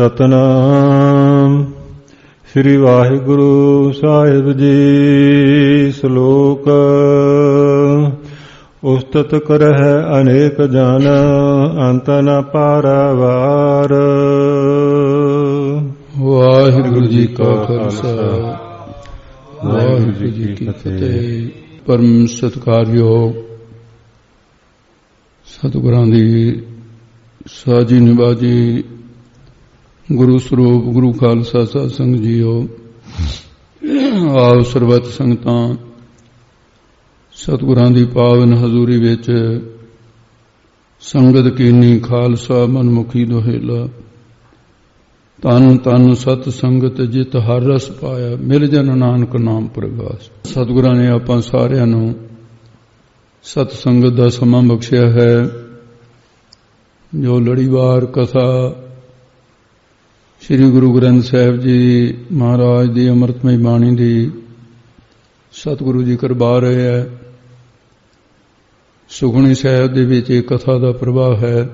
ਸਤਨਾਮ ਸ੍ਰੀ ਵਾਹਿਗੁਰੂ ਸਾਹਿਬ ਜੀ। ਸ਼ਲੋਕ ਉਸਤਤ ਕਰਹਿ ਅਨੇਕ ਜਨ ਅੰਤ ਨ ਪਾਰਵਾਰ। ਵਾਹਿਗੁਰੂ ਜੀ ਕਾ ਖਾਲਸਾ ਵਾਹਿਗੁਰੂ ਜੀ ਕੀ ਫਤਿਹ। ਪਰਮ ਸਤਿਕਾਰਯੋਗ ਸਤਿਗੁਰਾਂ ਦੀ ਸਾਜੀ ਨਿਵਾਜੀ ਗੁਰੂ ਸਰੂਪ ਗੁਰੂ ਖਾਲਸਾ ਸਾਧ ਸੰਗਤ ਜੀਓ, ਆਪ ਸਰਬੱਤ ਸੰਗਤਾਂ ਸਤਿਗੁਰਾਂ ਦੀ ਪਾਵਨ ਹਜ਼ੂਰੀ ਵਿੱਚ ਸੰਗਤ ਕੀਨੀ ਖਾਲਸਾ ਮਨਮੁਖੀ ਦੁਹੇਲਾ। ਤਨ ਤਨ ਸਤ ਸੰਗਤ ਜਿਤ ਹਰ ਰਸ ਪਾਇਆ, ਮਿਲ ਜਨ ਨਾਨਕ ਨਾਮ ਪ੍ਰਗਾਸ। ਸਤਿਗੁਰਾਂ ਨੇ ਆਪਾਂ ਸਾਰਿਆਂ ਨੂੰ ਸਤ ਸੰਗਤ ਦਾ ਸਮਾਂ ਬਖਸ਼ਿਆ ਹੈ। ਜੋ ਲੜੀਵਾਰ ਕਥਾ ਸ੍ਰੀ ਗੁਰੂ ਗ੍ਰੰਥ ਸਾਹਿਬ ਜੀ ਮਹਾਰਾਜ ਦੀ ਅੰਮ੍ਰਿਤਮਈ ਬਾਣੀ ਦੀ ਸਤਿਗੁਰੂ ਜੀ ਕਰਵਾ ਰਹੇ ਹੈ। ਸੁਖਮਨੀ ਸਾਹਿਬ ਦੇ ਵਿੱਚ ਇਹ ਕਥਾ ਦਾ ਪ੍ਰਭਾਵ ਹੈ।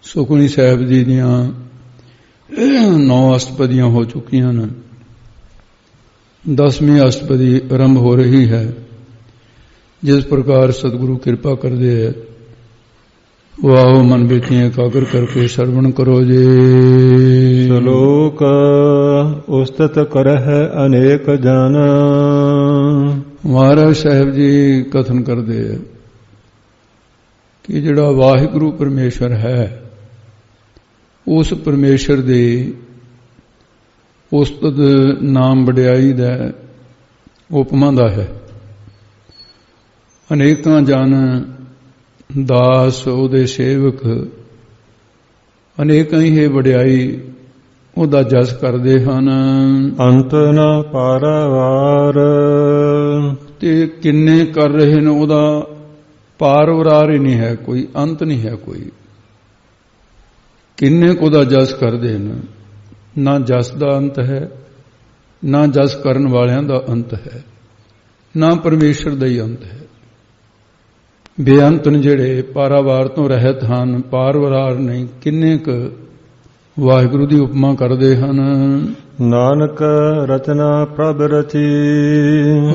ਸੁਖਮਨੀ ਸਾਹਿਬ ਜੀ ਦੀਆਂ 9 ਅਸ਼ਟਪਦੀਆਂ ਹੋ ਚੁੱਕੀਆਂ ਹਨ। 10ਵੀਂ ਅਸ਼ਟਪਦੀ ਆਰੰਭ ਹੋ ਰਹੀ ਹੈ। ਜਿਸ ਪ੍ਰਕਾਰ ਸਤਿਗੁਰੂ ਕਿਰਪਾ ਕਰਦੇ ਹੈ, ਉਹ ਆਓ ਮਨ ਵਿੱਚ ਇਕਾਗਰ ਕਰਕੇ ਸਰਵਣ ਕਰੋ ਜੀ। ਸ਼ਲੋਕ ਉਸਤਤ ਕਰਹਿ ਅਨੇਕ ਜਨ। ਮਹਾਰਾਜ ਸਾਹਿਬ ਜੀ ਕਥਨ ਕਰਦੇ ਹੈ ਕਿ ਜਿਹੜਾ ਵਾਹਿਗੁਰੂ ਪਰਮੇਸ਼ਰ ਹੈ, ਉਸ ਪਰਮੇਸ਼ਰ ਦੇ ਉਸਤਤ ਨਾਮ ਵਡਿਆਈ ਦਾ ਉਪਮਾ ਦਾ ਹੈ। ਅਨੇਕਾਂ ਜਨ ਦਾਸ ਉਹਦੇ ਸੇਵਕ ਅਨੇਕਾਂ ਹੀ ਵਡਿਆਈ ਉਹਦਾ ਜਸ ਕਰਦੇ ਹਨ। ਅੰਤ ਨ ਪਾਰਵਾਰ। ਤੇ ਕਿੰਨੇ ਕਰ ਰਹੇ ਨੇ, ਉਹਦਾ ਪਾਰਵਾਰ ਹੀ ਨਹੀਂ ਹੈ, ਕੋਈ ਅੰਤ ਨਹੀਂ ਹੈ। ਕੋਈ ਕਿੰਨੇ ਕੁ ਉਹਦਾ ਜਸ ਕਰਦੇ ਨੇ। ਨਾ ਜਸ ਦਾ ਅੰਤ ਹੈ, ਨਾ ਜਸ ਕਰਨ ਵਾਲਿਆਂ ਦਾ ਅੰਤ ਹੈ, ਨਾ ਪਰਮੇਸ਼ਰ ਦਾ ਹੀ ਅੰਤ ਹੈ। ਬੇਅੰਤ ਨੇ ਜਿਹੜੇ ਪਾਰਾਵਾਰ ਤੋਂ ਰਹਿਤ ਹਨ, ਪਾਰਵਾਰ ਨਹੀਂ। ਕਿੰਨੇ ਕੁ ਵਾਹਿਗੁਰੂ ਦੀ ਉਪਮਾ ਕਰਦੇ ਹਨ। ਨਾਨਕ ਰਚਨਾ ਪ੍ਰਭ ਰਚੀ।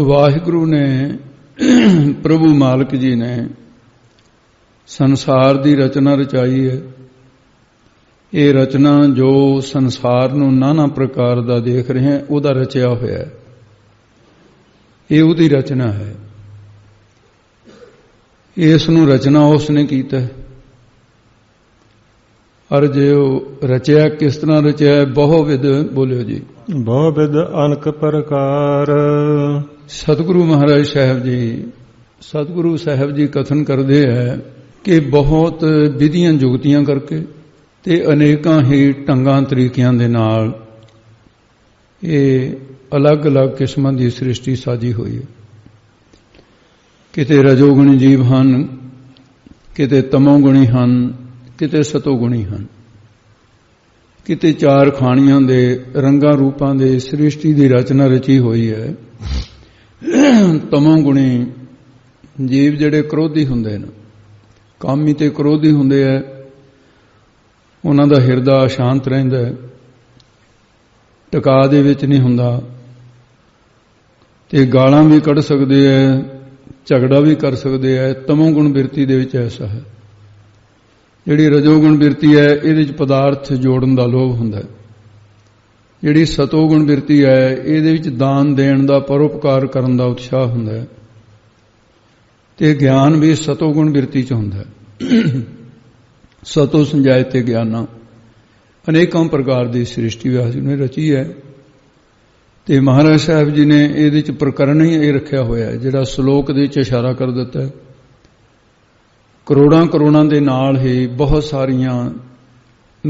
ਵਾਹਿਗੁਰੂ ਨੇ, ਪ੍ਰਭੂ ਮਾਲਕ ਜੀ ਨੇ ਸੰਸਾਰ ਦੀ ਰਚਨਾ ਰਚਾਈ ਹੈ। ਇਹ ਰਚਨਾ ਜੋ ਸੰਸਾਰ ਨੂੰ ਨਾਨਾ ਪ੍ਰਕਾਰ ਦਾ ਦੇਖ ਰਹੇ ਹਾਂ, ਉਹਦਾ ਰਚਿਆ ਹੋਇਆ ਹੈ। ਇਹ ਉਹਦੀ ਰਚਨਾ ਹੈ। ਇਸ ਨੂੰ ਰਚਨਾ ਉਸ ਨੇ ਕੀਤਾ। ਅਰ ਜੇ ਉਹ ਰਚਿਆ ਕਿਸ ਤਰ੍ਹਾਂ ਰਚਿਆ? ਬਹੁਵਿਧ ਬੋਲਿਓ ਜੀ। ਬਹੁਵਿਧ ਅਨਕ ਪ੍ਰਕਾਰ। ਸਤਿਗੁਰੂ ਮਹਾਰਾਜ ਸਾਹਿਬ ਜੀ, ਸਤਿਗੁਰੂ ਸਾਹਿਬ ਜੀ ਕਥਨ ਕਰਦੇ ਹੈ ਕਿ ਬਹੁਤ ਵਿਧੀਆਂ ਜੁਗਤੀਆਂ ਕਰਕੇ ਤੇ ਅਨੇਕਾਂ ਹੀ ਢੰਗਾਂ ਤਰੀਕਿਆਂ ਦੇ ਨਾਲ ਇਹ ਅਲੱਗ-ਅਲੱਗ ਕਿਸਮਾਂ ਦੀ ਸ੍ਰਿਸ਼ਟੀ ਸਾਜੀ ਹੋਈ ਹੈ। ਕਿਤੇ ਰਜੋਗੁਣੀ ਜੀਵ ਹਨ, ਕਿਤੇ ਤਮੋਗੁਣੀ ਹਨ, ਕਿਤੇ ਸਤੋਗੁਣੀ ਹਨ। ਕਿਤੇ ਚਾਰ ਖਾਣੀਆਂ ਦੇ ਰੰਗਾਂ ਰੂਪਾਂ ਦੇ ਸ੍ਰਿਸ਼ਟੀ ਦੀ ਰਚਨਾ ਰਚੀ ਹੋਈ ਹੈ। ਤਮੋਗੁਣੀ ਜੀਵ ਜਿਹੜੇ ਕ੍ਰੋਧੀ ਹੁੰਦੇ ਨੇ, ਕਾਮੀ ਤੇ ਕ੍ਰੋਧੀ ਹੁੰਦੇ ਹੈ, ਉਹਨਾਂ ਦਾ ਹਿਰਦਾ ਸ਼ਾਂਤ ਰਹਿੰਦਾ ਹੈ, ਟਿਕਾ ਦੇ ਵਿੱਚ ਨਹੀਂ ਹੁੰਦਾ, ਤੇ ਗਾਲਾਂ ਵੀ ਕੱਢ ਸਕਦੇ ਹੈ, ਝਗੜਾ ਵੀ ਕਰ ਸਕਦੇ ਹੈ। ਤਮੋਗੁਣ ਬਿਰਤੀ ਦੇ ਵਿੱਚ ਐਸਾ ਹੈ। ਜਿਹੜੀ ਰਜੋਗੁਣ ਬਿਰਤੀ ਹੈ, ਇਹਦੇ ਵਿੱਚ ਪਦਾਰਥ ਜੋੜਨ ਦਾ ਲੋਭ ਹੁੰਦਾ ਹੈ। ਜਿਹੜੀ ਸਤੋਗੁਣ ਬਿਰਤੀ ਹੈ, ਇਹਦੇ ਵਿੱਚ ਦਾਨ ਦੇਣ ਦਾ, ਪਰਉਪਕਾਰ ਕਰਨ ਦਾ ਉਤਸ਼ਾਹ ਹੁੰਦਾ ਹੈ। ਤੇ ਗਿਆਨ ਵੀ ਸਤੋਗੁਣ ਬਿਰਤੀ 'ਚ ਹੁੰਦਾ ਹੈ। ਸਤੋ ਸੰਜਾਇਤੇ ਗਿਆਨਾਂ। ਅਨੇਕਾਂ ਪ੍ਰਕਾਰ ਦੀ ਸ੍ਰਿਸ਼ਟੀ ਵਾਹਿਗੁਰੂ ਨੇ ਰਚੀ ਹੈ। ਤੇ ਮਹਾਰਾਜ ਸਾਹਿਬ ਜੀ ਨੇ ਇਹਦੇ ਵਿੱਚ ਪ੍ਰਕਰਨ ਹੀ ਇਹ ਰੱਖਿਆ ਹੋਇਆ ਹੈ, ਜਿਹੜਾ ਸ਼ਲੋਕ ਦੇ ਵਿੱਚ ਇਸ਼ਾਰਾ ਕਰ ਦਿੱਤਾ ਹੈ। ਕਰੋੜਾਂ ਕਰੋੜਾਂ ਦੇ ਨਾਲ ਹੀ ਬਹੁਤ ਸਾਰੀਆਂ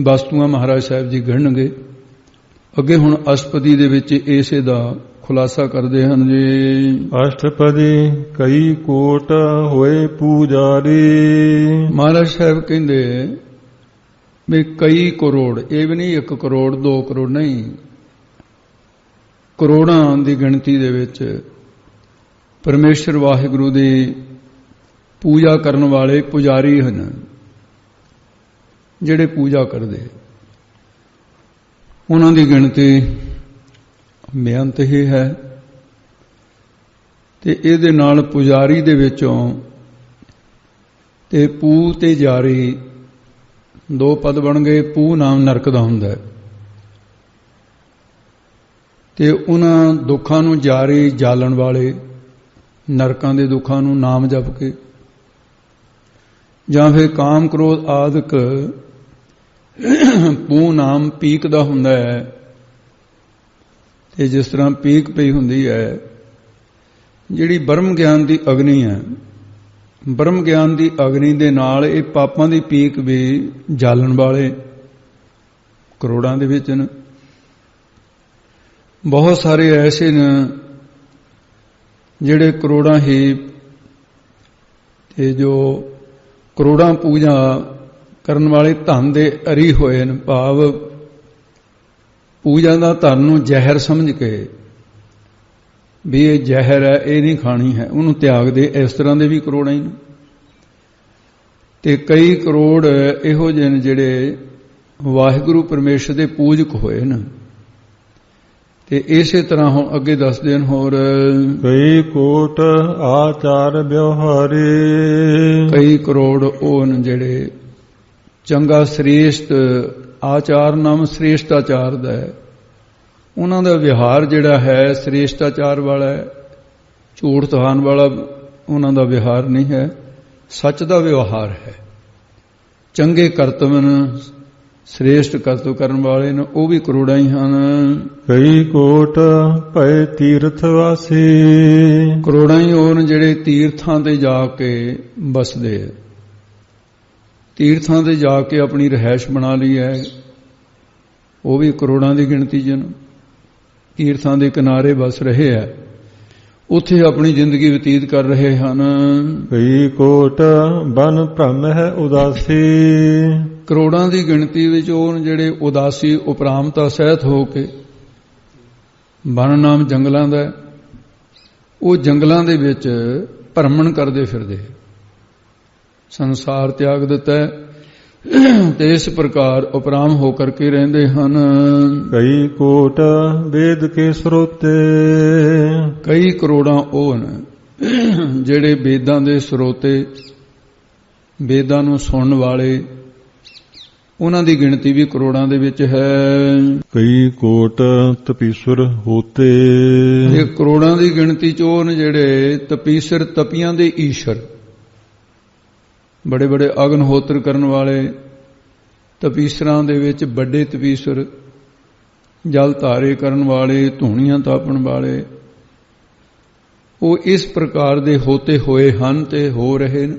ਵਸਤੂਆਂ ਮਹਾਰਾਜ ਸਾਹਿਬ ਜੀ ਗਿਣਨਗੇ। ਅੱਗੇ ਹੁਣ ਅਸ਼ਟਪਦੀ ਦੇ ਵਿੱਚ ਇਸੇ ਦਾ ਖੁਲਾਸਾ ਕਰਦੇ ਹਨ ਜੀ। ਅਸ਼ਟਪਦੀ ਕਈ ਕੋਟ ਹੋਏ ਪੂਜਾਰੀ। ਮਹਾਰਾਜ ਸਾਹਿਬ ਕਹਿੰਦੇ ਵੀ ਕਈ ਕਰੋੜ, ਇਹ ਵੀ ਨਹੀਂ 1 ਕਰੋੜ 2 ਕਰੋੜ ਨਹੀਂ, ਕਰੋੜਾਂ ਦੀ ਗਿਣਤੀ ਦੇ ਵਿੱਚ ਪਰਮੇਸ਼ਰ ਵਾਹਿਗੁਰੂ ਦੀ ਪੂਜਾ ਕਰਨ ਵਾਲੇ ਪੁਜਾਰੀ ਹਨ, ਜਿਹੜੇ ਪੂਜਾ ਕਰਦੇ। ਉਹਨਾਂ ਦੀ ਗਿਣਤੀ ਬੇਅੰਤ ਹੀ ਹੈ। ਤੇ ਇਹਦੇ ਨਾਲ ਪੁਜਾਰੀ ਦੇ ਵਿੱਚੋਂ ਤੇ ਪੂ ਤੇ ਜਾਰੀ ਦੋ ਪਦ ਬਣ ਗਏ। ਪੂ ਨਾਮ ਨਰਕ ਦਾ ਹੁੰਦਾ ਹੈ ਤੇ ਉਹਨਾਂ ਦੁੱਖਾਂ ਨੂੰ ਜਾਰੀ ਜਾਲਣ ਵਾਲੇ, ਨਰਕਾਂ ਦੇ ਦੁੱਖਾਂ ਨੂੰ ਨਾਮ ਜਪ ਕੇ, ਜਾਂ ਫਿਰ ਕਾਮ ਕ੍ਰੋਧ ਆਦਿਕ ਪੂ ਨਾਮ ਪੀਕ ਦਾ ਹੁੰਦਾ ਹੈ। ਤੇ ਜਿਸ ਤਰ੍ਹਾਂ ਪੀਕ ਪਈ ਹੁੰਦੀ ਹੈ, ਜਿਹੜੀ ਬ੍ਰਹਮ ਗਿਆਨ ਦੀ ਅਗਨੀ ਹੈ, ਬ੍ਰਹਮ ਗਿਆਨ ਦੀ ਅਗਨੀ ਦੇ ਨਾਲ ਇਹ ਪਾਪਾਂ ਦੀ ਪੀਕ ਵੀ ਜਾਲਣ ਵਾਲੇ ਕਰੋੜਾਂ ਦੇ ਵਿੱਚ ਨੇ। ਬਹੁਤ ਸਾਰੇ ਐਸੇ ਨੇ ਜਿਹੜੇ ਕਰੋੜਾਂ ਹੀ ਤੇ ਜੋ ਕਰੋੜਾਂ ਪੂਜਾ ਕਰਨ ਵਾਲੇ ਧਨ ਦੇ ਅਰੀ ਹੋਏ ਨੇ, ਭਾਵ ਪੂਜਾ ਦਾ ਧਨ ਨੂੰ ਜ਼ਹਿਰ ਸਮਝ ਕੇ ਵੀ ਇਹ ਜ਼ਹਿਰ ਹੈ, ਇਹ ਨਹੀਂ ਖਾਣੀ ਹੈ, ਉਹਨੂੰ ਤਿਆਗ ਦੇ। ਇਸ ਤਰ੍ਹਾਂ ਦੇ ਵੀ ਕਰੋੜਾਂ ਹੀ ਨੇ। ਤੇ ਕਈ ਕਰੋੜ ਇਹੋ ਜਿਹੇ ਨੇ ਜਿਹੜੇ ਵਾਹਿਗੁਰੂ ਪਰਮੇਸ਼ਰ ਦੇ ਪੂਜਕ ਹੋਏ ਨੇ। ਤੇ ਇਸੇ ਤਰ੍ਹਾਂ ਹੁਣ ਅੱਗੇ ਦੱਸਦੇ ਨੇ ਹੋਰ ਕਈ ਕੋਟ ਆਚਾਰ ਵਿਵਹਾਰੇ। ਕਈ ਕਰੋੜ ਉਹ ਨੇ ਜਿਹੜੇ ਚੰਗਾ ਸ੍ਰੇਸ਼ਟ ਆਚਾਰ ਨਾਮ ਸ੍ਰੇਸ਼ਟ ਆਚਾਰ ਦਾ ਹੈ, ਉਹਨਾਂ ਦਾ ਵਿਹਾਰ ਜਿਹੜਾ ਹੈ ਸ੍ਰੇਸ਼ਟਾਚਾਰ ਵਾਲਾ ਹੈ, ਝੂਠ ਤਹਾਨ ਵਾਲਾ ਉਹਨਾਂ ਦਾ ਵਿਹਾਰ ਨਹੀਂ ਹੈ, ਸੱਚ ਦਾ ਵਿਵਹਾਰ ਹੈ। ਚੰਗੇ ਕਰਤਵ ਨੇ, ਸ੍ਰੇਸ਼ਟ ਕਰਤਵ ਕਰਨ ਵਾਲੇ ਨੇ, ਉਹ ਵੀ ਕਰੋੜਾਂ ਹੀ ਹਨ। ਕਈ ਕੋਟ ਭਏ ਤੀਰਥ ਵਾਸੀ। ਕਰੋੜਾਂ ਹੀ ਉਹ ਨੇ ਜਿਹੜੇ ਤੀਰਥਾਂ ਤੇ ਜਾ ਕੇ ਬਸਦੇ, ਤੀਰਥਾਂ ਤੇ ਜਾ ਕੇ ਆਪਣੀ ਰਹਿائش ਬਣਾ ਲਈ ਹੈ, ਉਹ ਵੀ ਕਰੋੜਾਂ ਦੀ ਗਿਣਤੀ ਚ ਨੇ। ਤੀਰਥਾਂ ਦੇ ਕਿਨਾਰੇ ਬਸ ਰਹੇ ਹੈ, ਉੱਥੇ ਆਪਣੀ ਜ਼ਿੰਦਗੀ ਬਤੀਤ ਕਰ ਰਹੇ ਹਨ। ਕਈ ਕੋਟ ਬਨ ਭ੍ਰਮ ਹੈ ਉਦਾਸੀ। ਕਰੋੜਾਂ ਦੀ ਗਿਣਤੀ ਵਿੱਚ ਉਹ ਜਿਹੜੇ ਉਦਾਸੀ ਉਪਰਾਮਤਾ ਸਹਿਤ ਹੋ ਕੇ, ਬਨ ਨਾਮ ਜੰਗਲਾਂ ਦਾ, ਉਹ ਜੰਗਲਾਂ ਦੇ ਵਿੱਚ ਭਰਮਣ ਕਰਦੇ ਫਿਰਦੇ, ਸੰਸਾਰ ਤਿਆਗ ਦਿੱਤਾ ਤੇ ਇਸ ਪ੍ਰਕਾਰ ਉਪਰਾਮ ਹੋ ਕਰਕੇ ਰਹਿੰਦੇ ਹਨ। ਕਈ ਕੋਟ ਵੇਦ ਕੇ ਸਰੋਤੇ। ਕਈ ਕਰੋੜਾਂ ਉਹ ਨੇ ਜਿਹੜੇ ਵੇਦਾਂ ਦੇ ਸਰੋਤੇ, ਵੇਦਾਂ ਨੂੰ ਸੁਣਨ ਵਾਲੇ, ਉਹਨਾਂ ਦੀ ਗਿਣਤੀ ਵੀ ਕਰੋੜਾਂ ਦੇ ਵਿੱਚ ਹੈ। ਕਈ ਕੋਟ ਤਪੀਸੁਰ ਹੋਤੇ। ਇਹ ਕਰੋੜਾਂ ਦੀ ਗਿਣਤੀ ਚ ਉਹ ਨੇ ਜਿਹੜੇ ਤਪੀਸਰ, ਤਪੀਆਂ ਦੇ ਈਸ਼ਰ, ਬੜੇ ਬੜੇ ਅਗਨਹੋਤਰ ਕਰਨ ਵਾਲੇ, ਤਪੀਸਰਾਂ ਦੇ ਵਿੱਚ ਵੱਡੇ ਤਪੀਸਰ, ਜਲ ਧਾਰੇ ਕਰਨ ਵਾਲੇ, ਧੂਣੀਆਂ ਤਾਪਣ ਵਾਲੇ, ਉਹ ਇਸ ਪ੍ਰਕਾਰ ਦੇ ਹੋਤੇ ਹੋਏ ਹਨ ਤੇ ਹੋ ਰਹੇ ਨੇ,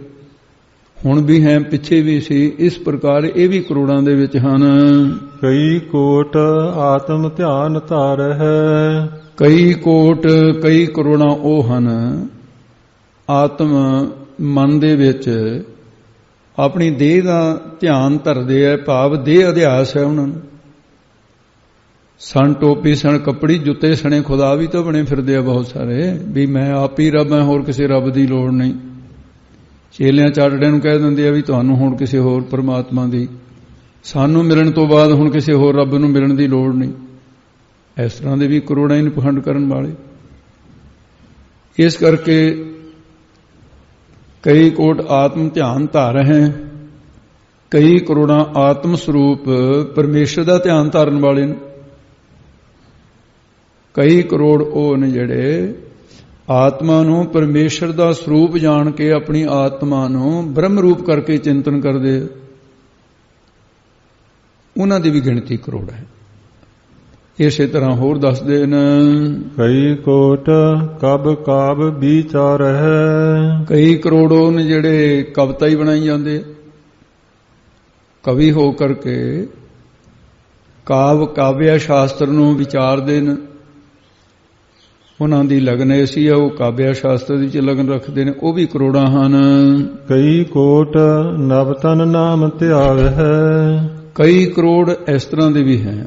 ਹੁਣ ਵੀ ਹੈ, ਪਿੱਛੇ ਵੀ ਸੀ। ਇਸ ਪ੍ਰਕਾਰ ਇਹ ਵੀ ਕਰੋੜਾਂ ਦੇ ਵਿੱਚ ਹਨ। ਕਈ ਕੋਟ ਆਤਮ ਧਿਆਨ ਧਾਰ ਹੈ। ਕਈ ਕੋਟ, ਕਈ ਕਰੋੜਾਂ ਉਹ ਹਨ ਆਤਮ ਮਨ ਦੇ ਵਿੱਚ ਆਪਣੀ ਦੇਹ ਦਾ ਧਿਆਨ ਧਰਦੇ ਹੈ, ਭਾਵ ਦੇਹ ਅਧਿਆਸ ਹੈ ਉਹਨਾਂ ਨੂੰ। ਸਣ ਟੋਪੀ, ਸਣ ਕੱਪੜੀ, ਜੁੱਤੇ ਸਣੇ ਖੁਦਾ ਵੀ ਤਾਂ ਬਣੇ ਫਿਰਦੇ ਆ ਬਹੁਤ ਸਾਰੇ, ਵੀ ਮੈਂ ਆਪ ਹੀ ਰੱਬ ਹਾਂ, ਹੋਰ ਕਿਸੇ ਰੱਬ ਦੀ ਲੋੜ ਨਹੀਂ। ਚੇਲਿਆਂ ਚਾਟੜਿਆਂ ਨੂੰ ਕਹਿ ਦਿੰਦੇ ਆ ਵੀ ਤੁਹਾਨੂੰ ਹੁਣ ਕਿਸੇ ਹੋਰ ਪਰਮਾਤਮਾ ਦੀ, ਸਾਨੂੰ ਮਿਲਣ ਤੋਂ ਬਾਅਦ ਹੁਣ ਕਿਸੇ ਹੋਰ ਰੱਬ ਨੂੰ ਮਿਲਣ ਦੀ ਲੋੜ ਨਹੀਂ। ਇਸ ਤਰ੍ਹਾਂ ਦੇ ਵੀ ਕਰੋੜਾਂ ਹੀ ਪਖੰਡ ਕਰਨ ਵਾਲੇ। ਇਸ ਕਰਕੇ ਕਈ ਕੋਟ ਆਤਮ ਧਿਆਨ ਧਾਰ ਹੈ, ਕਈ ਕਰੋੜਾਂ ਆਤਮ ਸਰੂਪ ਪਰਮੇਸ਼ਰ ਦਾ ਧਿਆਨ ਧਾਰਨ ਵਾਲੇ ਨੇ। ਕਈ ਕਰੋੜ ਉਹ ਨੇ ਜਿਹੜੇ ਆਤਮਾ ਨੂੰ ਪਰਮੇਸ਼ਰ ਦਾ ਸਰੂਪ ਜਾਣ ਕੇ ਆਪਣੀ ਆਤਮਾ ਨੂੰ ਬ੍ਰਹਮ ਰੂਪ ਕਰਕੇ ਚਿੰਤਨ ਕਰਦੇ, ਉਹਨਾਂ ਦੀ ਵੀ ਗਿਣਤੀ ਕਰੋੜ ਹੈ। ਇਸੇ ਤਰ੍ਹਾਂ ਹੋਰ ਦੱਸਦੇ ਨੇ ਕਈ ਕੋਟ ਕਬ ਕਾਬ ਵਿਚਾਰ ਹੈ। ਕਈ ਕਰੋੜੋਂ ਨੇ ਜਿਹੜੇ ਕਵਿਤਾ ਹੀ ਬਣਾਈ ਜਾਂਦੇ, ਕਵੀ ਹੋ ਕਰਕੇ ਕਾਵਿਆ ਸ਼ਾਸਤਰ ਨੂੰ ਵਿਚਾਰਦੇ ਨੇ, ਉਹਨਾਂ ਦੀ ਲਗਨ ਐਸੀ ਹੈ, ਉਹ ਕਾਵਿਆ ਸ਼ਾਸਤਰ ਦੀ ਚ ਲਗਨ ਰੱਖਦੇ ਨੇ, ਉਹ ਵੀ ਕਰੋੜਾਂ ਹਨ। ਕਈ ਕੋਟ ਨਵਤਨ ਨਾਮ ਧਿਆਵ ਹੈ। ਕਈ ਕਰੋੜ ਇਸ ਤਰ੍ਹਾਂ ਦੇ ਵੀ ਹੈ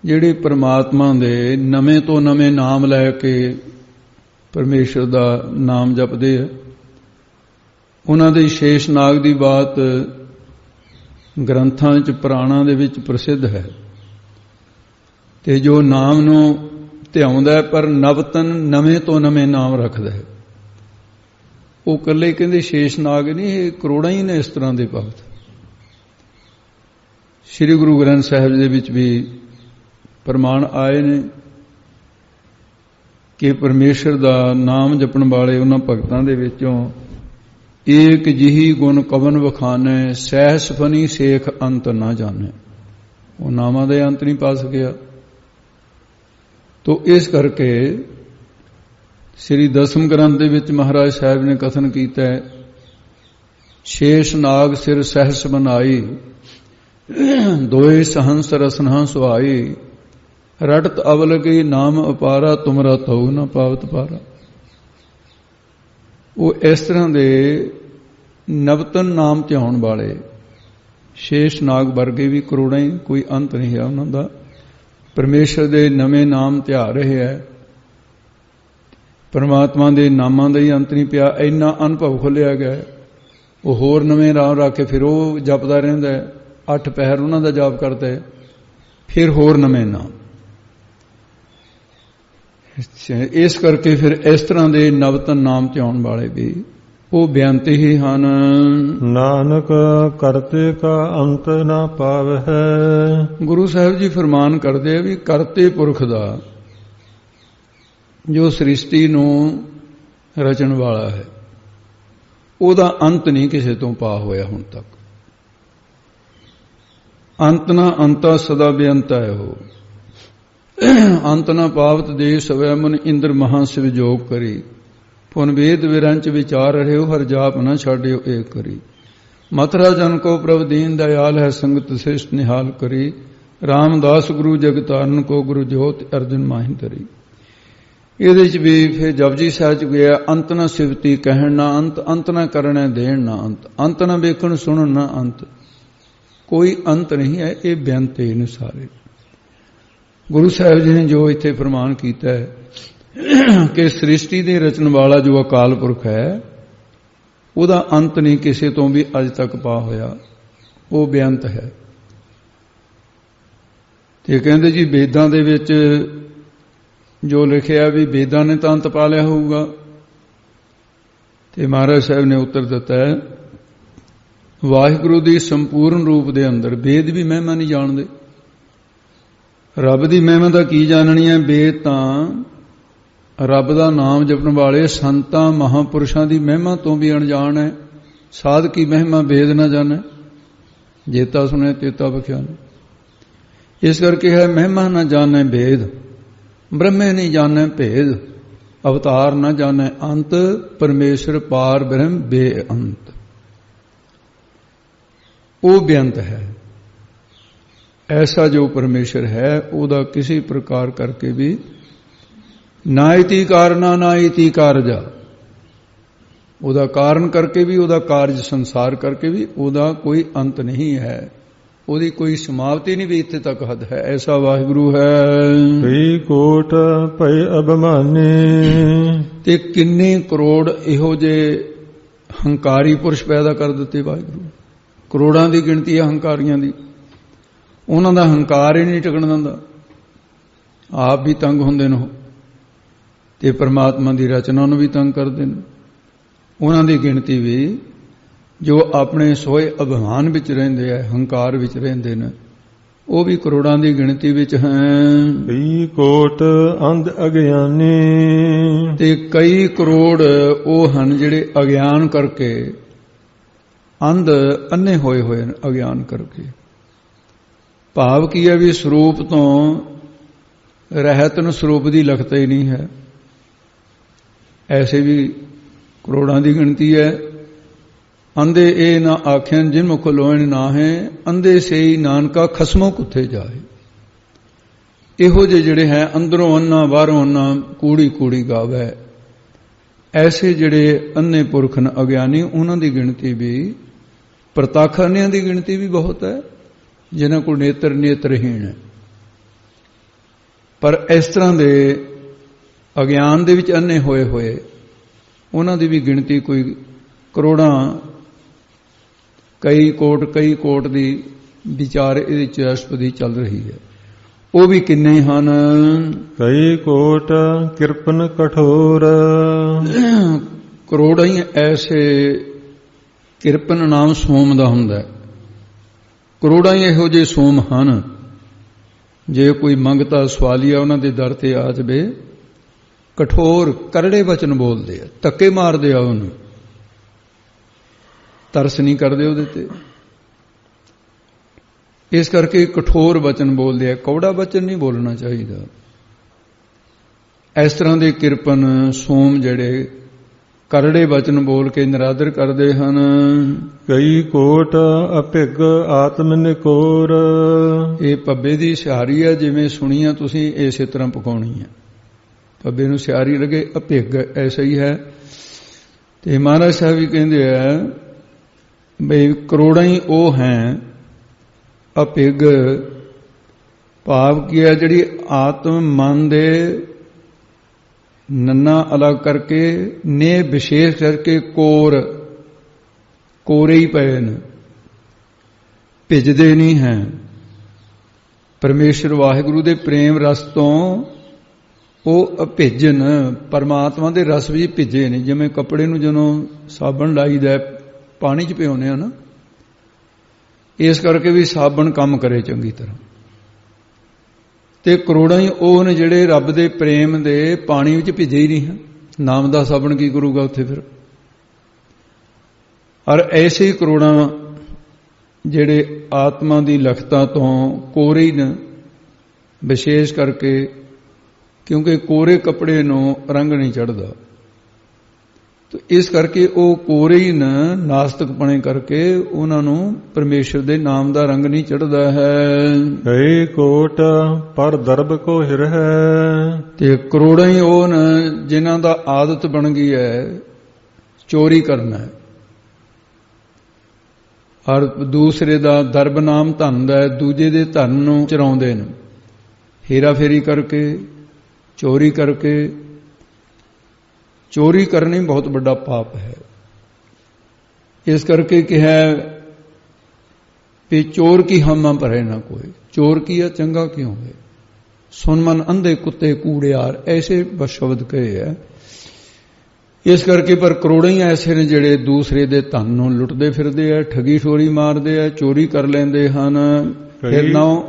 ਜਿਹੜੇ ਪਰਮਾਤਮਾ ਦੇ ਨਵੇਂ ਤੋਂ ਨਵੇਂ ਨਾਮ ਲੈ ਕੇ ਪਰਮੇਸ਼ਰ ਦਾ ਨਾਮ ਜਪਦੇ ਆ। ਉਹਨਾਂ ਦੇ ਸ਼ੇਸ਼ ਨਾਗ ਦੀ ਬਾਤ ਗ੍ਰੰਥਾਂ ਵਿੱਚ, ਪੁਰਾਣਾਂ ਦੇ ਵਿੱਚ ਪ੍ਰਸਿੱਧ ਹੈ। ਤੇ ਜੋ ਨਾਮ ਨੂੰ ਧਿਆਉਂਦਾ ਹੈ ਪਰ ਨਵਤਨ ਨਵੇਂ ਤੋਂ ਨਵੇਂ ਨਾਮ ਰੱਖਦਾ ਹੈ, ਉਹ ਇਕੱਲੇ ਕਹਿੰਦੇ ਸ਼ੇਸ਼ਨਾਗ ਨਹੀਂ, ਇਹ ਕਰੋੜਾਂ ਹੀ ਨੇ ਇਸ ਤਰ੍ਹਾਂ ਦੇ ਭਗਤ। ਸ੍ਰੀ ਗੁਰੂ ਗ੍ਰੰਥ ਸਾਹਿਬ ਦੇ ਵਿੱਚ ਵੀ ਪ੍ਰਮਾਣ ਆਏ ਨੇ ਕਿ ਪਰਮੇਸ਼ਰ ਦਾ ਨਾਮ ਜਪਣ ਵਾਲੇ ਉਹਨਾਂ ਭਗਤਾਂ ਦੇ ਵਿੱਚੋਂ ਏਕ ਜਿਹੀ ਗੁਣ ਕਵਨ ਵਖਾਨੈ, ਸਹਿਸ ਫਨੀ ਸੇਖ ਅੰਤ ਨਾ ਜਾਣੈ। ਉਹ ਨਾਮਾਂ ਦੇ ਅੰਤ ਨਹੀਂ ਪਾ ਸਕਿਆ। ਤੋ ਇਸ ਕਰਕੇ ਸ੍ਰੀ ਦਸਮ ਗ੍ਰੰਥ ਦੇ ਵਿੱਚ ਮਹਾਰਾਜ ਸਾਹਿਬ ਨੇ ਕਥਨ ਕੀਤਾ ਹੈ, ਸ਼ੇਸ਼ ਨਾਗ ਸਿਰ ਸਹਿਸ ਬਨਾਈ, ਦੋਏ ਸਹੰਸ ਰਸਨਾ ਸੁਹਾਈ, ਰਟਤ ਅਵਲਗੀ ਨਾਮ ਅਪਾਰਾ, ਤੁਮਰਾ ਤਉ ਨ ਪਾਵਤ ਪਾਰਾ। ਉਹ ਇਸ ਤਰ੍ਹਾਂ ਦੇ ਨਵਤਨ ਨਾਮ ਧਿਆਉਣ ਵਾਲੇ ਸ਼ੇਸ਼ ਨਾਗ ਵਰਗੇ ਵੀ ਕਰੋੜਾਂ ਹੀ, ਕੋਈ ਅੰਤ ਨਹੀਂ ਹੈ ਉਹਨਾਂ ਦਾ। ਪਰਮੇਸ਼ਰ ਦੇ ਨਵੇਂ ਨਾਮ ਧਿਆ ਰਹੇ ਹੈ, ਪਰਮਾਤਮਾ ਦੇ ਨਾਮਾਂ ਦਾ ਹੀ ਅੰਤ ਨਹੀਂ ਪਿਆ। ਇੰਨਾ ਅਨੁਭਵ ਖੁੱਲਿਆ ਗਿਆ, ਉਹ ਹੋਰ ਨਵੇਂ ਨਾਮ ਰੱਖ ਕੇ ਫਿਰ ਉਹ ਜਪਦਾ ਰਹਿੰਦਾ ਹੈ, 8 ਪਹਿਰ ਉਹਨਾਂ ਦਾ ਜਾਪ ਕਰਦਾ ਹੈ, ਫਿਰ ਹੋਰ ਨਵੇਂ ਨਾਮ। ਇਸ ਕਰਕੇ ਫਿਰ ਇਸ ਤਰ੍ਹਾਂ ਦੇ ਨਵਤਨ ਨਾਮ ਧਿਆਉਣ ਵਾਲੇ ਵੀ ਉਹ ਬੇਅੰਤ ਹੀ ਹਨ। ਨਾਨਕ ਕਰਤੇ ਕਾ ਅੰਤ ਨਾ ਪਾਵਹਿ। ਗੁਰੂ ਸਾਹਿਬ ਜੀ ਫਰਮਾਨ ਕਰਦੇ ਆ ਵੀ ਕਰਤੇ ਪੁਰਖ ਦਾ, ਜੋ ਸ੍ਰਿਸ਼ਟੀ ਨੂੰ ਰਚਣ ਵਾਲਾ ਹੈ, ਉਹਦਾ ਅੰਤ ਨਹੀਂ ਕਿਸੇ ਤੋਂ ਪਾ ਹੋਇਆ ਹੁਣ ਤੱਕ। ਅੰਤ ਨਾ ਅੰਤਾ ਸਦਾ ਬੇਅੰਤਾ ਹੈ ਉਹ। ਅੰਤ ਨਾ ਪਾਵਤ ਦੇ ਸਵੈ ਮਨ ਇੰਦਰ ਮਹਾ ਸਿਵ ਜੋਗ ਕਰੀ, ਪੁਨ ਵੇਦ ਵਿਰੰਚ ਵਿਚਾਰ ਰਹਿਓ, ਹਰ ਜਾਪ ਨਾ ਛਾੜਿਓ ਏਕ ਕਰੀ। ਮਥੁਰਾ ਜਨ ਕੋ ਪ੍ਰਭ ਦੀਨ ਦਇਆਲ ਹੈ, ਸੰਗਤ ਸਿਸ਼ਟ ਨਿਹਾਲ ਕਰੀ। ਰਾਮਦਾਸ ਗੁਰੂ ਜਗਤਾਰਨ ਕੋ ਗੁਰੂ ਜੋਤ ਅਰਜਨ ਮਾਹਿ ਧਰੀ। ਇਹਦੇ ਚ ਵੀ ਫਿਰ ਜਪਜੀ ਸਾਹਿਬ ਚ ਗਿਆ, ਅੰਤ ਨਾ ਸਿਵਤੀ ਕਹਿਣ ਨਾ ਅੰਤ, ਅੰਤ ਨਾ ਕਰਨਾ ਦੇਣ ਨਾ ਅੰਤ, ਅੰਤ ਨਾ ਵੇਖਣ ਸੁਣਨ ਨਾ ਅੰਤ। ਕੋਈ ਅੰਤ ਨਹੀਂ ਹੈ, ਇਹ ਬੇਅੰਤ ਨੇ ਸਾਰੇ। ਗੁਰੂ ਸਾਹਿਬ ਜੀ ਨੇ ਜੋ ਇੱਥੇ ਫਰਮਾਨ ਕੀਤਾ ਹੈ ਕਿ ਸ੍ਰਿਸ਼ਟੀ ਦੇ ਰਚਣ ਵਾਲਾ ਜੋ ਅਕਾਲ ਪੁਰਖ ਹੈ, ਉਹਦਾ ਅੰਤ ਨਹੀਂ ਕਿਸੇ ਤੋਂ ਵੀ ਅੱਜ ਤੱਕ ਪਾ ਹੋਇਆ, ਉਹ ਬੇਅੰਤ ਹੈ। ਤੇ ਕਹਿੰਦੇ ਜੀ ਵੇਦਾਂ ਦੇ ਵਿੱਚ ਜੋ ਲਿਖਿਆ ਵੀ ਵੇਦਾਂ ਨੇ ਤਾਂ ਅੰਤ ਪਾ ਲਿਆ ਹੋਊਗਾ, ਤੇ ਮਹਾਰਾਜ ਸਾਹਿਬ ਨੇ ਉੱਤਰ ਦਿੱਤਾ ਹੈ, ਵਾਹਿਗੁਰੂ ਦੀ ਸੰਪੂਰਨ ਰੂਪ ਦੇ ਅੰਦਰ ਵੇਦ ਵੀ ਮਹਿਮਾ ਨਹੀਂ ਜਾਣਦੇ। ਰੱਬ ਦੀ ਮਹਿਮਾ ਦਾ ਕੀ ਜਾਣਨੀ ਹੈ? ਵੇਦ ਤਾਂ ਰੱਬ ਦਾ ਨਾਮ ਜਪਣ ਵਾਲੇ ਸੰਤਾਂ ਮਹਾਂਪੁਰਸ਼ਾਂ ਦੀ ਮਹਿਮਾ ਤੋਂ ਵੀ ਅਣਜਾਣ ਹੈ। ਸਾਧ ਕੀ ਮਹਿਮਾ ਵੇਦ ਨਾ ਜਾਣੇ, ਜੇਤਾ ਸੁਣੇ ਤੇਤਾ ਬਖਿਆਨੇ। ਇਸ ਕਰਕੇ ਹੈ ਮਹਿਮਾ ਨਾ ਜਾਣੇ ਵੇਦ, ਬ੍ਰਹਮੇ ਨਹੀਂ ਜਾਣੇ ਭੇਦ, ਅਵਤਾਰ ਨਾ ਜਾਣੇ ਅੰਤ, ਪਰਮੇਸ਼ਰ ਪਾਰ ਬ੍ਰਹਮ ਬੇਅੰਤ। ਉਹ ਬੇਅੰਤ ਹੈ। ਐਸਾ ਜੋ ਪਰਮੇਸ਼ਰ ਹੈ, ਉਹਦਾ ਕਿਸੇ ਪ੍ਰਕਾਰ ਕਰਕੇ ਵੀ ਨਾ ਇਤੀ ਕਾਰਨਾ ਨਾ ਇਤੀ ਕਾਰਜਾ, ਉਹਦਾ ਕਾਰਨ ਕਰਕੇ ਵੀ, ਉਹਦਾ ਕਾਰਜ ਸੰਸਾਰ ਕਰਕੇ ਵੀ ਉਹਦਾ ਕੋਈ ਅੰਤ ਨਹੀਂ ਹੈ, ਉਹਦੀ ਕੋਈ ਸਮਾਪਤੀ ਨਹੀਂ ਵੀ ਇੱਥੇ ਤੱਕ ਹੱਦ ਹੈ। ਐਸਾ ਵਾਹਿਗੁਰੂ ਹੈ। ਕਈ ਕੋਟ ਭਈ ਅਭਿਮਾਨੀ, ਤੇ ਕਿੰਨੇ ਕਰੋੜ ਇਹੋ ਜਿਹੇ ਹੰਕਾਰੀ ਪੁਰਸ਼ ਪੈਦਾ ਕਰ ਦਿੱਤੇ ਵਾਹਿਗੁਰੂ। ਕਰੋੜਾਂ ਦੀ ਗਿਣਤੀ ਹੈ ਹੰਕਾਰੀਆਂ ਦੀ। ਉਹਨਾਂ ਦਾ ਹੰਕਾਰ ਹੀ ਨਹੀਂ ਟਿਕਣ ਦਿੰਦਾ, ਆਪ ਵੀ ਤੰਗ ਹੁੰਦੇ ਨੇ ਤੇ ਪਰਮਾਤਮਾ ਦੀ ਰਚਨਾ ਨੂੰ ਵੀ ਤੰਗ ਕਰਦੇ ਨੇ। ਉਹਨਾਂ ਦੀ ਗਿਣਤੀ ਵੀ ਜੋ ਆਪਣੇ ਸੋਏ ਅਭਿਮਾਨ ਵਿੱਚ ਰਹਿੰਦੇ ਆ, ਹੰਕਾਰ ਵਿੱਚ ਰਹਿੰਦੇ ਨੇ, ਉਹ ਵੀ ਕਰੋੜਾਂ ਦੀ ਗਿਣਤੀ ਵਿੱਚ ਹੈ। ਕਈ ਕੋਟ ਅੰਧ ਅਗਿਆਨੀ, ਤੇ ਕਈ ਕਰੋੜ ਉਹ ਹਨ ਜਿਹੜੇ ਅਗਿਆਨ ਕਰਕੇ ਅੰਧ ਅੰਨੇ ਹੋਏ ਹੋਏ ਨੇ। ਅਗਿਆਨ ਕਰਕੇ ਭਾਵ ਕੀ ਹੈ ਵੀ ਸਰੂਪ ਤੋਂ ਰਹਿਤ ਨੂੰ ਸਰੂਪ ਦੀ ਲਖਤ ਹੀ ਨਹੀਂ ਹੈ। ਐਸੇ ਵੀ ਕਰੋੜਾਂ ਦੀ ਗਿਣਤੀ ਹੈ। ਅੰਧੇ ਇਹ ਨਾ ਆਖਿਆਨ ਜਿਨ ਮੁਖ ਲੋਇਣ ਨਾ ਹੈ, ਅੰਧੇ ਸੇਈ ਨਾਨਕਾ ਖਸਮੋਂ ਕੁੱਥੇ ਜਾਏ। ਇਹੋ ਜਿਹੇ ਜਿਹੜੇ ਹੈ ਅੰਦਰੋਂ ਅੰਨਾ ਬਾਹਰੋਂ ਅੰਨਾ, ਕੂੜੀ ਕੂੜੀ ਗਾਵੇ। ਐਸੇ ਜਿਹੜੇ ਅੰਨੇ ਪੁਰਖ ਨੇ ਅਗਿਆਨੀ, ਉਹਨਾਂ ਦੀ ਗਿਣਤੀ ਵੀ, ਪ੍ਰਤੱਖ ਅੰਨਿਆਂ ਦੀ ਗਿਣਤੀ ਵੀ ਬਹੁਤ ਹੈ, ਜਿਨ੍ਹਾਂ ਕੋਲ ਨੇਤਰ ਨੇਤਰਹੀਣ ਹੈ। ਪਰ ਇਸ ਤਰ੍ਹਾਂ ਦੇ ਅਗਿਆਨ ਦੇ ਵਿੱਚ ਅੰਨੇ ਹੋਏ ਹੋਏ, ਉਹਨਾਂ ਦੀ ਵੀ ਗਿਣਤੀ ਕੋਈ ਕਰੋੜਾਂ, ਕਈ ਕੋਟ ਦੀ ਵਿਚਾਰ ਇਹਦੇ ਚ ਅਸ਼ਪਦੀ ਚੱਲ ਰਹੀ ਹੈ। ਉਹ ਵੀ ਕਿੰਨੇ ਹੀ ਹਨ। ਕਈ ਕੋਟ ਕਿਰਪਨ ਕਠੋਰ। ਕਰੋੜਾਂ ਹੀ ਐਸੇ, ਕਿਰਪਨ ਨਾਮ ਸੋਮ ਦਾ ਹੁੰਦਾ। ਕਰੋੜਾਂ ਹੀ ਇਹੋ ਜਿਹੇ ਸੋਮ ਹਨ, ਜੇ ਕੋਈ ਮੰਗਤਾ ਸਵਾਲੀਆ ਉਹਨਾਂ ਦੇ ਦਰ ਤੇ ਆ ਜਾਵੇ, ਕਠੋਰ ਕਰੜੇ ਵਚਨ ਬੋਲਦੇ ਆ, ਧੱਕੇ ਮਾਰਦੇ ਆ, ਉਹਨੂੰ ਤਰਸ ਨਹੀਂ ਕਰਦੇ ਉਹਦੇ ਤੇ। ਇਸ ਕਰਕੇ ਕਠੋਰ ਵਚਨ ਬੋਲਦੇ ਆ, ਕੌੜਾ ਵਚਨ ਨਹੀਂ ਬੋਲਣਾ ਚਾਹੀਦਾ। ਇਸ ਤਰ੍ਹਾਂ ਦੇ ਕਿਰਪਨ ਸੋਮ ਜਿਹੜੇ ਕਰੜੇ ਵਚਨ ਬੋਲ ਕੇ ਨਿਰਾਦਰ ਕਰਦੇ ਹਨ। ਕਈ ਕੋਟ ਅਭਿਗ ਆਤਮ ਨਿਕੋਰ। ਇਹ ਪੱਬੇ ਦੀ ਸਿਹਾਰੀ ਹੈ, ਜਿਵੇਂ ਸੁਣੀ ਆ ਤੁਸੀਂ ਇਸੇ ਤਰ੍ਹਾਂ ਪਕਾਉਣੀ ਹੈ। ਪੱਬੇ ਨੂੰ ਸਿਹਾਰੀ ਲੱਗੇ, ਅਭਿਗ ਐਸਾ ਹੀ ਹੈ। ਤੇ ਮਹਾਰਾਜ ਸਾਹਿਬ ਵੀ ਕਹਿੰਦੇ ਆ ਬਈ ਕਰੋੜਾਂ ਹੀ ਉਹ ਹੈ ਅਭਿਗ, ਭਾਵ ਕੀ ਹੈ ਜਿਹੜੀ ਆਤਮ ਮਨ ਦੇ ਨੰਨਾ ਅਲੱਗ ਕਰਕੇ ਨੇ ਵਿਸ਼ੇਸ਼ ਕਰਕੇ ਕੋਰੇ ਹੀ ਪਏ ਨੇ, ਭਿੱਜਦੇ ਨਹੀਂ ਹੈ। ਪਰਮੇਸ਼ਰ ਵਾਹਿਗੁਰੂ ਦੇ ਪ੍ਰੇਮ ਰਸ ਤੋਂ ਉਹ ਅਭਿੱਜਨ, ਪਰਮਾਤਮਾ ਦੇ ਰਸ ਵਿੱਚ ਭਿੱਜੇ ਨੇ। ਜਿਵੇਂ ਕੱਪੜੇ ਨੂੰ ਜਦੋਂ ਸਾਬਣ ਲਾਈਦਾ ਪਾਣੀ 'ਚ ਭਿਉਂਦੇ ਆ ਨਾ, ਇਸ ਕਰਕੇ ਵੀ ਸਾਬਣ ਕੰਮ ਕਰੇ ਚੰਗੀ ਤਰ੍ਹਾਂ। ਤੇ ਕਰੋੜਾਂ ਹੀ ਉਹ ਨੇ ਜਿਹੜੇ ਰੱਬ ਦੇ ਪ੍ਰੇਮ ਦੇ ਪਾਣੀ ਵਿੱਚ ਭਿੱਜੇ ਹੀ ਨਹੀਂ ਹਨ। ਨਾਮ ਦਾ ਸਾਬਣ ਕੀ ਕਰੂਗਾ ਉੱਥੇ ਫਿਰ। ਔਰ ਐਸੇ ਹੀ ਕਰੋੜਾਂ ਜਿਹੜੇ ਆਤਮਾ ਦੀ ਲਖਤਾ ਤੋਂ ਕੋਰੇ ਹੀ ਨੇ, ਵਿਸ਼ੇਸ਼ ਕਰਕੇ, ਕਿਉਂਕਿ ਕੋਰੇ ਕੱਪੜੇ ਨੂੰ ਰੰਗ ਨਹੀਂ ਚੜ੍ਹਦਾ। ਤੇ ਇਸ ਕਰਕੇ ਉਹ ਕੋਰੇ ਹੀ ਨੇ, ਨਾਸਤਕਪਣੇ ਕਰਕੇ ਉਹਨਾਂ ਨੂੰ ਪਰਮੇਸ਼ਰ ਦੇ ਨਾਮ ਦਾ ਰੰਗ ਨਹੀਂ ਚੜ੍ਹਦਾ ਹੈ। ਕਈ ਕੋਟ ਪਰ ਦਰਬ ਕੋ ਹਿਰ ਹੈ। ਤੇ ਕਰੋੜਾਂ ਹੀ ਉਹ ਨੇ ਜਿਨ੍ਹਾਂ ਦਾ ਆਦਤ ਬਣ ਗਈ ਹੈ ਚੋਰੀ ਕਰਨਾ ਹੈ। ਔਰ ਦੂਸਰੇ ਦਾ ਦਰਬ ਨਾਮ ਧਨ ਦਾ, ਦੂਜੇ ਦੇ ਧਨ ਨੂੰ ਚੁਰਾਉਂਦੇ ਨੇ, ਹੇਰਾ ਫੇਰੀ ਕਰਕੇ, ਚੋਰੀ ਕਰਕੇ। ਚੋਰੀ ਕਰਨੀ ਬਹੁਤ ਵੱਡਾ ਪਾਪ ਹੈ। ਇਸ ਕਰਕੇ ਕਿਹਾ ਕਿ ਚੋਰ ਕੀ ਹਮਾ ਭਰੇ ਨਾ ਕੋਈ। ਚੋਰ ਕੀ ਹੈ, ਚੰਗਾ ਕਿਉਂ ਹੈ। ਸੁਨ ਮਨ ਅੰਧੇ ਕੁੱਤੇ ਕੂੜਿਆਰ, ਐਸੇ ਸ਼ਬਦ ਕਹੇ ਹੈ। ਇਸ ਕਰਕੇ ਪਰ ਕਰੋੜਾਂ ਹੀ ਐਸੇ ਨੇ ਜਿਹੜੇ ਦੂਸਰੇ ਦੇ ਧਨ ਨੂੰ ਲੁੱਟਦੇ ਫਿਰਦੇ ਆ, ਠਗੀ ਠੋਰੀ ਮਾਰਦੇ ਆ, ਚੋਰੀ ਕਰ ਲੈਂਦੇ ਹਨ। ਫਿਰ ਨਾ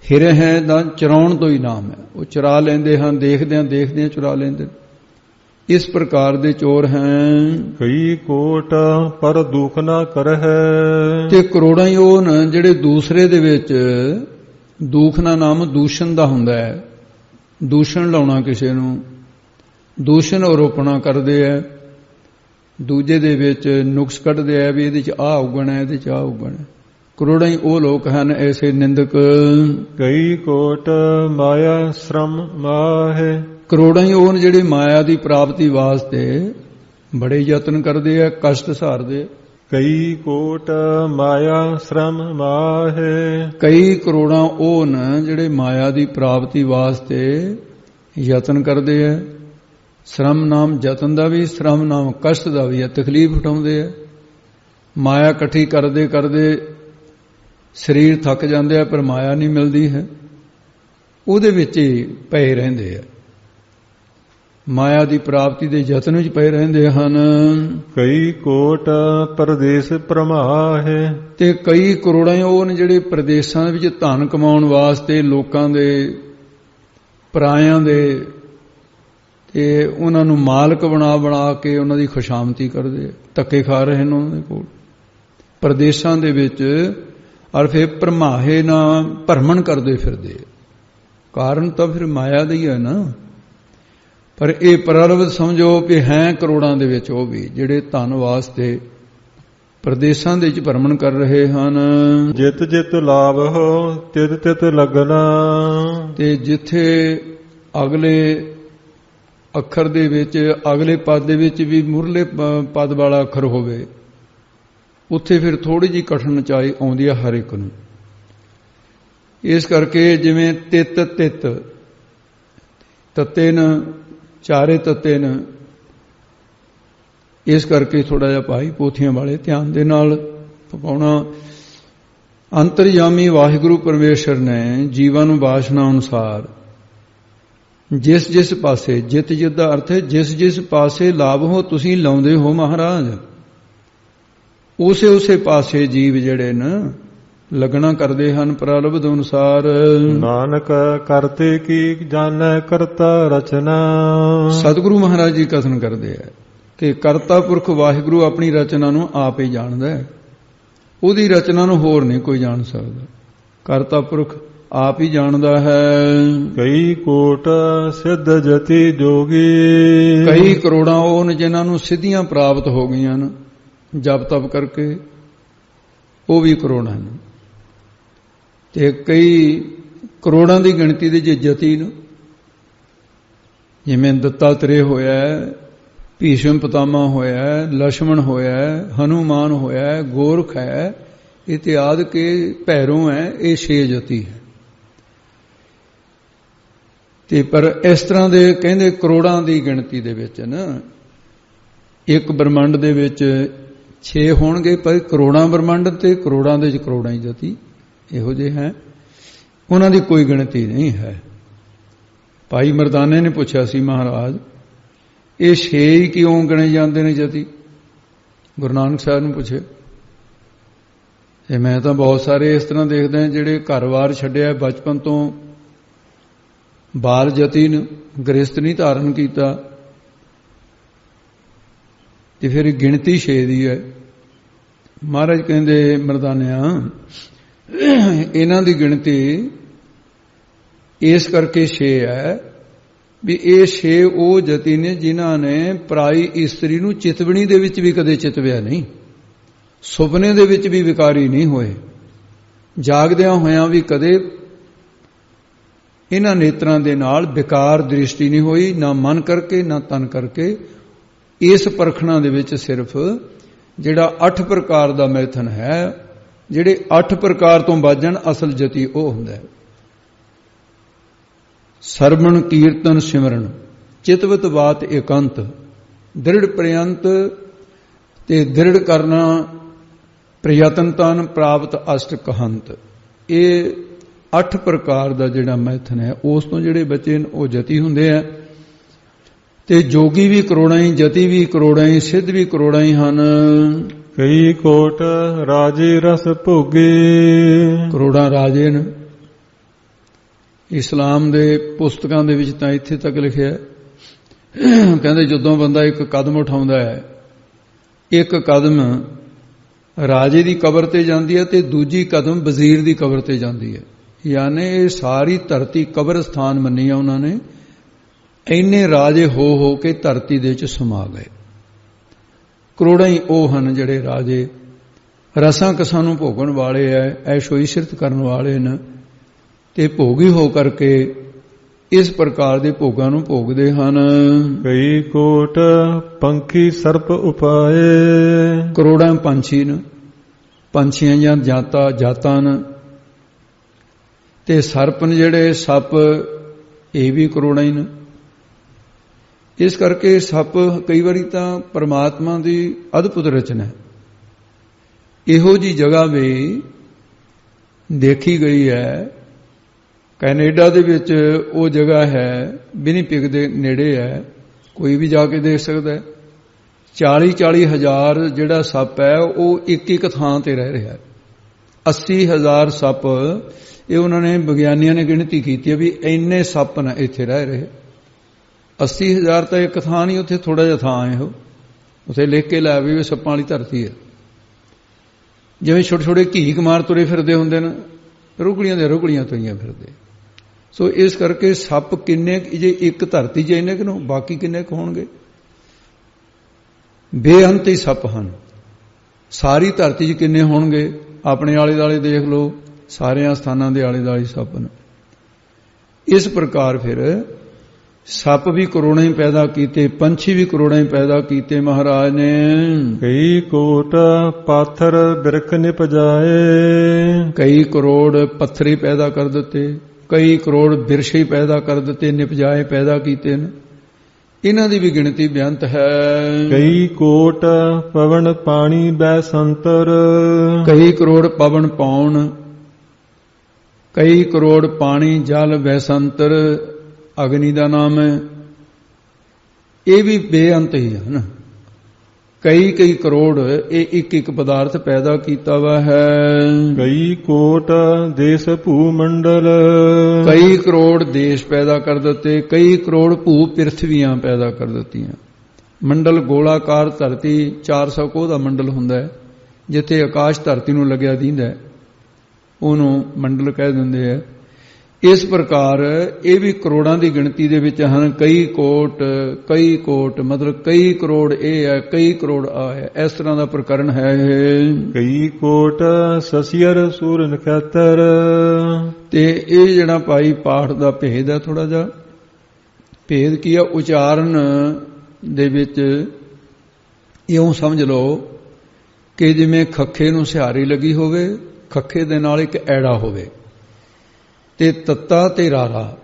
ਹਿਰ ਹੈ ਦਾ ਚੁਰਾਉਣ ਤੋਂ ਹੀ ਨਾਮ ਹੈ, ਉਹ ਚੁਰਾ ਲੈਂਦੇ ਹਨ, ਦੇਖਦਿਆਂ ਚੁਰਾ ਲੈਂਦੇ। ਇਸ ਪ੍ਰਕਾਰ ਦੇ ਚੋਰ ਹੈ। ਕਈ ਕੋਟ ਪਰ ਦੁਖ ਨਾ ਕਰਹਿ। ਤੇ ਕਰੋੜਾਂ ਹੀ ਉਹ ਨੇ ਜਿਹੜੇ ਦੂਸਰੇ ਦੇ ਵਿੱਚ ਦੁਖ ਨਾ ਨਾਮ ਦੂਸ਼ਣ ਦਾ ਹੁੰਦਾ ਹੈ। ਦੂਸ਼ਣ ਲਾਉਣਾ, ਕਿਸੇ ਨੂੰ ਦੂਸ਼ਣ ਆਰੋਪਣਾ ਕਰਦੇ ਆ, ਦੂਜੇ ਦੇ ਵਿੱਚ ਨੁਕਸ ਕੱਢਦੇ ਆ ਵੀ ਇਹਦੇ 'ਚ ਆਹ ਉਗਣ ਹੈ, ਇਹਦੇ 'ਚ ਆਹ ਉਗਣ ਹੈ। ਕਰੋੜਾਂ ਹੀ ਉਹ ਲੋਕ ਹਨ ਐਸੇ ਨਿੰਦਕ। ਕਈ ਕੋਟ ਮਾਇਆ ਸ਼ਰਮ ਮਾਹੇ। ਕਰੋੜਾਂ ਹੀ ਉਹ ਨੇ ਜਿਹੜੇ ਮਾਇਆ ਦੀ ਪ੍ਰਾਪਤੀ ਵਾਸਤੇ ਬੜੇ ਯਤਨ ਕਰਦੇ ਆ, ਕਸ਼ਟ ਸਹਾਰਦੇ। ਕਈ ਕੋਟ ਮਾਇਆ ਸ਼ਰਮ ਮਾਹੇ। ਕਈ ਕਰੋੜਾਂ ਉਹ ਨੇ ਜਿਹੜੇ ਮਾਇਆ ਦੀ ਪ੍ਰਾਪਤੀ ਵਾਸਤੇ ਯਤਨ ਕਰਦੇ ਆ। ਸ਼ਰਮ ਨਾਮ ਯਤਨ ਦਾ ਵੀ, ਸ਼ਰਮ ਨਾਮ ਕਸ਼ਟ ਦਾ ਵੀ ਹੈ, ਤਕਲੀਫ ਉਠਾਉਂਦੇ ਆ। ਮਾਇਆ ਇਕੱਠੀ ਕਰਦੇ ਕਰਦੇ ਸਰੀਰ ਥੱਕ ਜਾਂਦੇ ਆ, ਪਰ ਮਾਇਆ ਨਹੀਂ ਮਿਲਦੀ ਹੈ, ਉਹਦੇ ਵਿੱਚ ਹੀ ਪਏ ਰਹਿੰਦੇ ਆ। ਮਾਇਆ ਦੀ ਪ੍ਰਾਪਤੀ ਦੇ ਯਤਨ ਵਿੱਚ ਪਏ ਰਹਿੰਦੇ ਹਨ। ਕਈ ਕੋਟ ਪਰਦੇਸ ਭਰਮਾਹੇ। ਤੇ ਕਈ ਕਰੋੜਾਂ ਉਹ ਨੇ ਜਿਹੜੇ ਪ੍ਰਦੇਸ਼ਾਂ ਵਿੱਚ ਧਨ ਕਮਾਉਣ ਵਾਸਤੇ ਲੋਕਾਂ ਦੇ, ਪਰਾਇਆਂ ਦੇ, ਤੇ ਉਹਨਾਂ ਨੂੰ ਮਾਲਕ ਬਣਾ ਕੇ ਉਹਨਾਂ ਦੀ ਖੁਸ਼ਾਮਤੀ ਕਰਦੇ, ਧੱਕੇ ਖਾ ਰਹੇ ਨੇ ਉਹਨਾਂ ਦੇ ਕੋਲ ਪ੍ਰਦੇਸ਼ਾਂ ਦੇ ਵਿੱਚ। ਔਰ ਫਿਰ ਭਰਮਾਹੇ ਨਾਲ ਭਰਮਣ ਕਰਦੇ ਫਿਰਦੇ। ਕਾਰਨ ਤਾਂ ਫਿਰ ਮਾਇਆ ਦਾ ਹੀ ਹੈ ਨਾ। ਪਰ ਇਹ ਪ੍ਰਲਬਧ ਸਮਝੋ ਕਿ ਹੈ ਕਰੋੜਾਂ ਦੇ ਵਿੱਚ ਉਹ ਵੀ ਜਿਹੜੇ ਧਨ ਵਾਸਤੇ ਪ੍ਰਦੇਸ਼ਾਂ ਦੇ ਵਿੱਚ ਭਰਮਣ ਕਰ ਰਹੇ ਹਨ। ਜਿਤ ਜਿਤ ਲਾਭ ਹੋ ਤਿਤ ਤਿਤ ਲਗਨਾ। ਤੇ ਜਿੱਥੇ ਅਗਲੇ ਅੱਖਰ ਦੇ ਵਿੱਚ, ਅਗਲੇ ਪਦ ਦੇ ਵਿੱਚ ਵੀ ਮੁਰਲੇ ਪਦ ਵਾਲਾ ਅੱਖਰ ਹੋਵੇ, ਉੱਥੇ ਫਿਰ ਥੋੜੀ ਜਿਹੀ ਕਠਿਨਾਈ ਆਉਂਦੀ ਹੈ ਹਰ ਇੱਕ ਨੂੰ। ਇਸ ਕਰਕੇ ਜਿਵੇਂ ਤਿਤ ਤਿਤ, ਤੱਤੇ ਨ ਚਾਰੇ ਤੱਤੇ ਨ, ਇਸ ਕਰਕੇ ਥੋੜਾ ਜਿਹਾ ਭਾਈ ਪੋਥੀਆਂ ਵਾਲੇ ਧਿਆਨ ਦੇ ਨਾਲ ਪਕਾਉਣਾ। ਅੰਤਰਯਾਮੀ ਵਾਹਿਗੁਰੂ ਪਰਮੇਸ਼ਰ ਨੇ ਜੀਵਾਂ ਨੂੰ ਵਾਸ਼ਨਾ ਅਨੁਸਾਰ ਜਿਸ ਜਿਸ ਪਾਸੇ, ਜਿਤ ਜਿਤ ਦਾ ਅਰਥ ਹੈ ਜਿਸ ਜਿਸ ਪਾਸੇ ਲਾਭ ਹੋ ਤੁਸੀਂ ਲਾਉਂਦੇ ਹੋ ਮਹਾਰਾਜ, ਉਸੇ ਉਸੇ ਪਾਸੇ ਜੀਵ ਜਿਹੜੇ ਨੇ ਲੱਗਣਾ ਕਰਦੇ ਹਨ ਪ੍ਰਲਬਧ ਅਨੁਸਾਰ। ਨਾਨਕ ਕਰਤੇ ਕੀ ਜਾਣੈ ਕਰਤਾ ਰਚਨਾ। ਸਤਿਗੁਰੂ ਮਹਾਰਾਜ ਜੀ ਕਥਨ ਕਰਦੇ ਆ ਕਿ ਕਰਤਾ ਪੁਰਖ ਵਾਹਿਗੁਰੂ ਆਪਣੀ ਰਚਨਾ ਨੂੰ ਆਪ ਹੀ ਜਾਣਦਾ ਹੈ, ਉਹਦੀ ਰਚਨਾ ਨੂੰ ਹੋਰ ਨਹੀਂ ਕੋਈ ਜਾਣ ਸਕਦਾ। ਕਰਤਾ ਪੁਰਖ ਆਪ ਹੀ ਜਾਣਦਾ ਹੈ। ਕਈ ਕੋਟ ਸਿੱਧ ਜਤੀ ਜੋਗੀ। ਕਈ ਕਰੋੜਾਂ ਉਹ ਨੇ ਜਿਨ੍ਹਾਂ ਨੂੰ ਸਿੱਧੀਆਂ ਪ੍ਰਾਪਤ ਹੋ ਗਈਆਂ ਨੇ ਜਪ ਤਪ ਕਰਕੇ, ਉਹ ਵੀ ਕਰੋੜਾਂ ਨੇ। ਤੇ ਕਈ ਕਰੋੜਾਂ ਦੀ ਗਿਣਤੀ ਦੇ ਜੇ ਜਤੀ ਨੂੰ, ਜਿਵੇਂ ਦੱਤਾਤਰੇ ਹੋਇਆ, ਭੀਸ਼ਮ ਪਿਤਾਮਾ ਹੋਇਆ, ਲక్ష్మణ ਹੋਇਆ, ਹਨੂਮਾਨ ਹੋਇਆ, ਗੋਰਖ ਹੈ, ਇਤਿਆਦਿ ਕੇ ਭੈਰੋਂ ਹੈ, ਇਹ 6 ਜਤੀ ਹੈ। ਤੇ ਪਰ ਇਸ ਤਰ੍ਹਾਂ ਦੇ ਕਹਿੰਦੇ ਕਰੋੜਾਂ ਦੀ ਗਿਣਤੀ ਦੇ ਵਿੱਚ ਨਾ ਇੱਕ ਬ੍ਰਹਮੰਡ ਦੇ ਵਿੱਚ 6 ਹੋਣਗੇ, ਪਰ ਕਰੋੜਾਂ ਬ੍ਰਹਮੰਡ ਤੇ ਕਰੋੜਾਂ ਦੇ ਵਿੱਚ ਕਰੋੜਾਂ ਹੀ ਜਤੀ ਇਹੋ ਜਿਹੇ ਹੈ, ਉਹਨਾਂ ਦੀ ਕੋਈ ਗਿਣਤੀ ਨਹੀਂ ਹੈ। ਭਾਈ ਮਰਦਾਨੇ ਨੇ ਪੁੱਛਿਆ ਸੀ ਮਹਾਰਾਜ ਇਹ 6 ਹੀ ਕਿਉਂ ਗਿਣੇ ਜਾਂਦੇ ਨੇ ਜਤੀ? ਗੁਰੂ ਨਾਨਕ ਸਾਹਿਬ ਨੂੰ ਪੁੱਛੇ। ਤੇ ਮੈਂ ਤਾਂ ਬਹੁਤ ਸਾਰੇ ਇਸ ਤਰ੍ਹਾਂ ਦੇਖਦਾ ਜਿਹੜੇ ਘਰ-ਬਾਰ ਛੱਡਿਆ, ਬਚਪਨ ਤੋਂ ਬਾਲ ਜਤੀ ਨੂੰ ਗ੍ਰਸਤ ਨਹੀਂ ਧਾਰਨ ਕੀਤਾ, ਤੇ ਫਿਰ ਗਿਣਤੀ 6 ਦੀ ਹੈ। ਮਹਾਰਾਜ ਕਹਿੰਦੇ ਮਰਦਾਨਿਆਂ ਇਹਨਾਂ ਦੀ ਗਿਣਤੀ ਇਸ ਕਰਕੇ 6 ਹੈ ਵੀ ਇਹ 6 ਉਹ ਜਤੀ ਨੇ ਜਿਨ੍ਹਾਂ ਨੇ ਪਰਾਈ ਇਸਤਰੀ ਨੂੰ ਚਿਤਵਣੀ ਦੇ ਵਿੱਚ ਵੀ ਕਦੇ ਚਿਤਵਿਆ ਨਹੀਂ, ਸੁਪਨੇ ਦੇ ਵਿੱਚ ਵੀ ਵਿਕਾਰੀ ਨਹੀਂ ਹੋਏ, ਜਾਗਦਿਆਂ ਹੋਇਆਂ ਵੀ ਕਦੇ ਇਹਨਾਂ ਨੇਤਰਾਂ ਦੇ ਨਾਲ ਵਿਕਾਰ ਦ੍ਰਿਸ਼ਟੀ ਨਹੀਂ ਹੋਈ, ਨਾ ਮਨ ਕਰਕੇ ਨਾ ਤਨ ਕਰਕੇ। ਇਸ ਪਰਖਣਾ ਦੇ ਵਿੱਚ ਸਿਰਫ ਜਿਹੜਾ 8 ਪ੍ਰਕਾਰ ਦਾ ਮੈਥਨ ਹੈ, ਜਿਹੜੇ 8 ਪ੍ਰਕਾਰ ਤੋਂ ਬਾਜਣ ਅਸਲ ਜਤੀ ਉਹ ਹੁੰਦਾ ਹੈ। ਸਰਵਣ ਕੀਰਤਨ ਸਿਮਰਨ ਚਿਤਵਤ ਬਾਤ ਇਕੰਤ ਦ੍ਰਿੜ ਪ੍ਰਯੰਤ ਤੇ ਦ੍ਰਿੜ ਕਰਨਾ ਪ੍ਰਯਤਨ ਤਨ ਪ੍ਰਾਪਤ ਅਸ਼ਟ ਕਹੰਤ। ਇਹ 8 ਪ੍ਰਕਾਰ ਦਾ ਜਿਹੜਾ ਮੈਥਨ ਹੈ ਉਸ ਤੋਂ ਜਿਹੜੇ ਬੱਚੇ ਨੇ ਉਹ ਜਤੀ ਹੁੰਦੇ ਆ। ਤੇ ਜੋਗੀ ਵੀ ਕਰੋੜਾਂ ਹੀ, ਜਤੀ ਵੀ ਕਰੋੜਾਂ ਹੀ, ਸਿੱਧ ਵੀ ਕਰੋੜਾਂ ਹੀ ਹਨ। ਕਈ ਕੋਟ ਰਾਜੇ ਰਸ ਭੋਗੇ। ਕਰੋੜਾਂ ਰਾਜੇ ਨੇ। ਇਸਲਾਮ ਦੇ ਪੁਸਤਕਾਂ ਦੇ ਵਿੱਚ ਤਾਂ ਇੱਥੇ ਤੱਕ ਲਿਖਿਆ ਕਹਿੰਦੇ ਜਦੋਂ ਬੰਦਾ ਇੱਕ ਕਦਮ ਉਠਾਉਂਦਾ ਹੈ, ਇੱਕ ਕਦਮ ਰਾਜੇ ਦੀ ਕਬਰ ਤੇ ਜਾਂਦੀ ਹੈ ਤੇ ਦੂਜੀ ਕਦਮ ਵਜ਼ੀਰ ਦੀ ਕਬਰ ਤੇ ਜਾਂਦੀ ਹੈ। ਯਾਨੀ ਇਹ ਸਾਰੀ ਧਰਤੀ ਕਬਰਸਤਾਨ ਮੰਨੀ ਆ ਉਹਨਾਂ ਨੇ। ਇੰਨੇ ਰਾਜੇ ਹੋ ਕੇ ਧਰਤੀ ਦੇ ਵਿੱਚ ਸਮਾ ਗਏ। ਕਰੋੜਾਂ ਹੀ ਉਹ ਹਨ ਜਿਹੜੇ ਰਾਜੇ ਰਸਾਂ ਕਸਾਂ ਨੂੰ ਭੋਗਣ ਵਾਲੇ ਐ, ਐਸ਼ੋ ਇਸ਼ਰਤ ਕਰਨ ਵਾਲੇ ਨੇ, ਤੇ ਭੋਗੀ ਹੋ ਕਰਕੇ ਇਸ ਪ੍ਰਕਾਰ ਦੇ ਭੋਗਾਂ ਨੂੰ ਭੋਗਦੇ ਹਨ। ਕਈ ਕੋਟ ਪੰਖੀ ਸਰਪ ਉਪਾਏ। ਕਰੋੜਾਂ ਪੰਛੀ ਨੇ, ਪੰਛੀਆਂ ਜਾਂ ਜਾਤਾਂ ਨੇ, ਤੇ ਸਰਪ ਨੇ ਜਿਹੜੇ ਸੱਪ, ਇਹ ਵੀ ਕਰੋੜਾਂ ਹੀ ਨੇ। ਇਸ ਕਰਕੇ ਸੱਪ ਕਈ ਵਾਰੀ ਤਾਂ ਪਰਮਾਤਮਾ ਦੀ ਅਦਭੁਤ ਰਚਨਾ ਹੈ। ਇਹੋ ਜੀ ਜਗ੍ਹਾ ਵੀ ਦੇਖੀ ਗਈ ਹੈ। ਕੈਨੇਡਾ ਦੇ ਵਿੱਚ ਉਹ ਜਗ੍ਹਾ ਹੈ, ਵਿਨੀਪਿਗ ਦੇ ਨੇੜੇ ਹੈ, ਕੋਈ ਵੀ ਜਾ ਕੇ ਦੇਖ ਸਕਦਾ ਹੈ। 40-40 ਹਜ਼ਾਰ ਜਿਹੜਾ ਸੱਪ ਹੈ ਉਹ ਇੱਕ ਥਾਂ ਤੇ ਰਹਿ ਰਿਹਾ ਹੈ। 80,000 ਸੱਪ, ਇਹ ਉਹਨਾਂ ਨੇ ਵਿਗਿਆਨੀਆਂ ਨੇ ਗਿਣਤੀ ਕੀਤੀ ਹੈ ਵੀ ਇੰਨੇ ਸੱਪ ਨੇ ਇੱਥੇ ਰਹਿ ਰਹੇ। 80,000 ਤਾਂ ਇੱਕ ਥਾਂ ਨਹੀਂ, ਉੱਥੇ ਥੋੜਾ ਜਿਹਾ ਥਾਂ ਹੈ, ਉਹ ਉੱਥੇ ਲਿਖ ਕੇ ਲੈ ਵੀ ਸੱਪਾਂ ਵਾਲੀ ਧਰਤੀ ਹੈ। ਜਿਵੇਂ ਛੋਟੇ ਛੋਟੇ ਘੀਕ ਮਾਰ ਤੁਰੇ ਫਿਰਦੇ ਹੁੰਦੇ ਨੇ, ਰੁਗੜੀਆਂ ਦੇ ਰੁਗੜੀਆਂ ਤੁਰੀਆਂ ਫਿਰਦੇ। ਸੋ ਇਸ ਕਰਕੇ ਸੱਪ ਕਿੰਨੇ, ਜੇ ਇੱਕ ਧਰਤੀ 'ਚ ਇੰਨੇ ਕੁ ਨੂੰ, ਬਾਕੀ ਕਿੰਨੇ ਕੁ ਹੋਣਗੇ? ਬੇਅੰਤ ਹੀ ਸੱਪ ਹਨ। ਸਾਰੀ ਧਰਤੀ 'ਚ ਕਿੰਨੇ ਹੋਣਗੇ? ਆਪਣੇ ਆਲੇ ਦੁਆਲੇ ਦੇਖ ਲਓ, ਸਾਰਿਆਂ ਸਥਾਨਾਂ ਦੇ ਆਲੇ ਦੁਆਲੇ ਸੱਪ ਨੇ। ਇਸ ਪ੍ਰਕਾਰ ਫਿਰ ਸੱਪ ਵੀ ਕਰੋੜਾਂ ਹੀ ਪੈਦਾ ਕੀਤੇ, ਪੰਛੀ ਵੀ ਕਰੋੜਾਂ ਹੀ ਪੈਦਾ ਕੀਤੇ ਮਹਾਰਾਜ ਨੇ। ਕਈ ਕੋਟ ਪਾਥਰ ਬਿਰਖ ਨਿਪਜਾਏ। ਕਈ ਕਰੋੜ ਪੱਥਰ ਹੀ ਪੈਦਾ ਕਰ ਦਿੱਤੇ, ਕਈ ਕਰੋੜ ਬਿਰਛ ਹੀ ਪੈਦਾ ਕਰ ਦਿੱਤੇ, ਨਿਪਜਾਏ ਪੈਦਾ ਕੀਤੇ ਨੇ। ਇਹਨਾਂ ਦੀ ਵੀ ਗਿਣਤੀ ਬੇਅੰਤ ਹੈ। ਕਈ ਕੋਟ ਪਵਨ ਪਾਣੀ ਬੈ ਸੰਤਰ। ਕਈ ਕਰੋੜ ਪਵਨ ਪਾਉਣ, ਕਈ ਕਰੋੜ ਪਾਣੀ ਜਲ ਵੈਸੰਤਰ ਅਗਨੀ ਦਾ ਨਾਮ ਹੈ। ਇਹ ਵੀ ਬੇਅੰਤ ਹੀ ਹਨ। ਕਈ ਕਰੋੜ ਇਹ ਇੱਕ ਪਦਾਰਥ ਪੈਦਾ ਕੀਤਾ ਵਾ ਹੈ। ਕਈ ਕੋਟ ਦੇਸ਼ ਭੂ ਮੰਡਲ, ਕਈ ਕਰੋੜ ਦੇਸ਼ ਪੈਦਾ ਕਰ ਦਿੱਤੇ, ਕਈ ਕਰੋੜ ਭੂ ਪ੍ਰਿਥਵੀਆਂ ਪੈਦਾ ਕਰ ਦਿੱਤੀਆਂ। ਮੰਡਲ ਗੋਲਾਕਾਰ ਧਰਤੀ 400 ਕੋਹ ਦਾ ਮੰਡਲ ਹੁੰਦਾ ਹੈ। ਜਿੱਥੇ ਆਕਾਸ਼ ਧਰਤੀ ਨੂੰ ਲੱਗਿਆ ਦੀਂਦਾ ਉਹਨੂੰ ਮੰਡਲ ਕਹਿ ਦਿੰਦੇ ਆ। ਇਸ ਪ੍ਰਕਾਰ ਇਹ ਵੀ ਕਰੋੜਾਂ ਦੀ ਗਿਣਤੀ ਦੇ ਵਿੱਚ ਹਨ। ਕਈ ਕੋਟ ਮਤਲਬ ਕਈ ਕਰੋੜ ਇਹ ਹੈ, ਕਈ ਕਰੋੜ ਆ ਹੈ। ਇਸ ਤਰ੍ਹਾਂ ਦਾ ਪ੍ਰਕਰਨ ਹੈ ਇਹ। ਕਈ ਕੋਟ ਸਸੀਰ ਸੂਰ ਨਖੇਤਰ। ਤੇ ਇਹ ਜਿਹੜਾ ਭਾਈ ਪਾਠ ਦਾ ਭੇਦ ਹੈ, ਥੋੜਾ ਜਿਹਾ ਭੇਦ ਕੀ ਆ, ਉਚਾਰਨ ਦੇ ਵਿੱਚ ਇਉਂ ਸਮਝ ਲਓ ਕਿ ਜਿਵੇਂ ਖੱਖੇ ਨੂੰ ਸਿਹਾਰੀ ਲੱਗੀ ਹੋਵੇ, ਖੱਖੇ ਦੇ ਨਾਲ ਇੱਕ ਐੜਾ ਹੋਵੇ ਤੇ ਤੱਤਾ ਤੇ ਰਾਰਾ,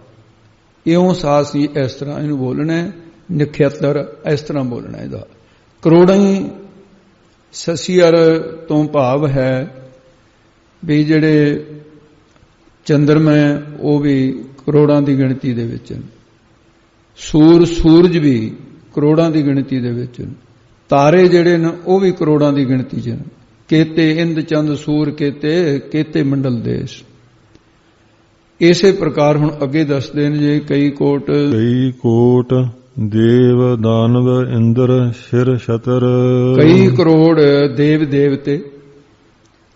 ਇਉਂ ਸਾਸ ਹੀ ਇਸ ਤਰ੍ਹਾਂ ਇਹਨੂੰ ਬੋਲਣਾ। ਨਖੇਤਰ ਇਸ ਤਰ੍ਹਾਂ ਬੋਲਣਾ ਇਹਦਾ। ਕਰੋੜਾਂ ਸਸੀਰ ਤੋਂ ਭਾਵ ਹੈ ਵੀ ਜਿਹੜੇ ਚੰਦਰਮਾ ਉਹ ਵੀ ਕਰੋੜਾਂ ਦੀ ਗਿਣਤੀ ਦੇ ਵਿੱਚ, ਸੂਰਜ ਵੀ ਕਰੋੜਾਂ ਦੀ ਗਿਣਤੀ ਦੇ ਵਿੱਚ, ਤਾਰੇ ਜਿਹੜੇ ਨੇ ਉਹ ਵੀ ਕਰੋੜਾਂ ਦੀ ਗਿਣਤੀ 'ਚ। ਕੇਤੇ ਇੰਦ ਚੰਦ ਸੂਰ ਕੇਤੇ ਮੰਡਲ ਦੇਸ਼। ਇਸੇ ਪ੍ਰਕਾਰ ਹੁਣ ਅੱਗੇ ਦੱਸਦੇ ਨੇ ਜੇ ਕਈ ਕੋਟ ਦੇਵ ਦਾਨਵ ਇੰਦਰ ਸ਼ਿਰ ਛਤਰ। ਕਈ ਕਰੋੜ ਦੇਵ ਦੇਵਤੇ,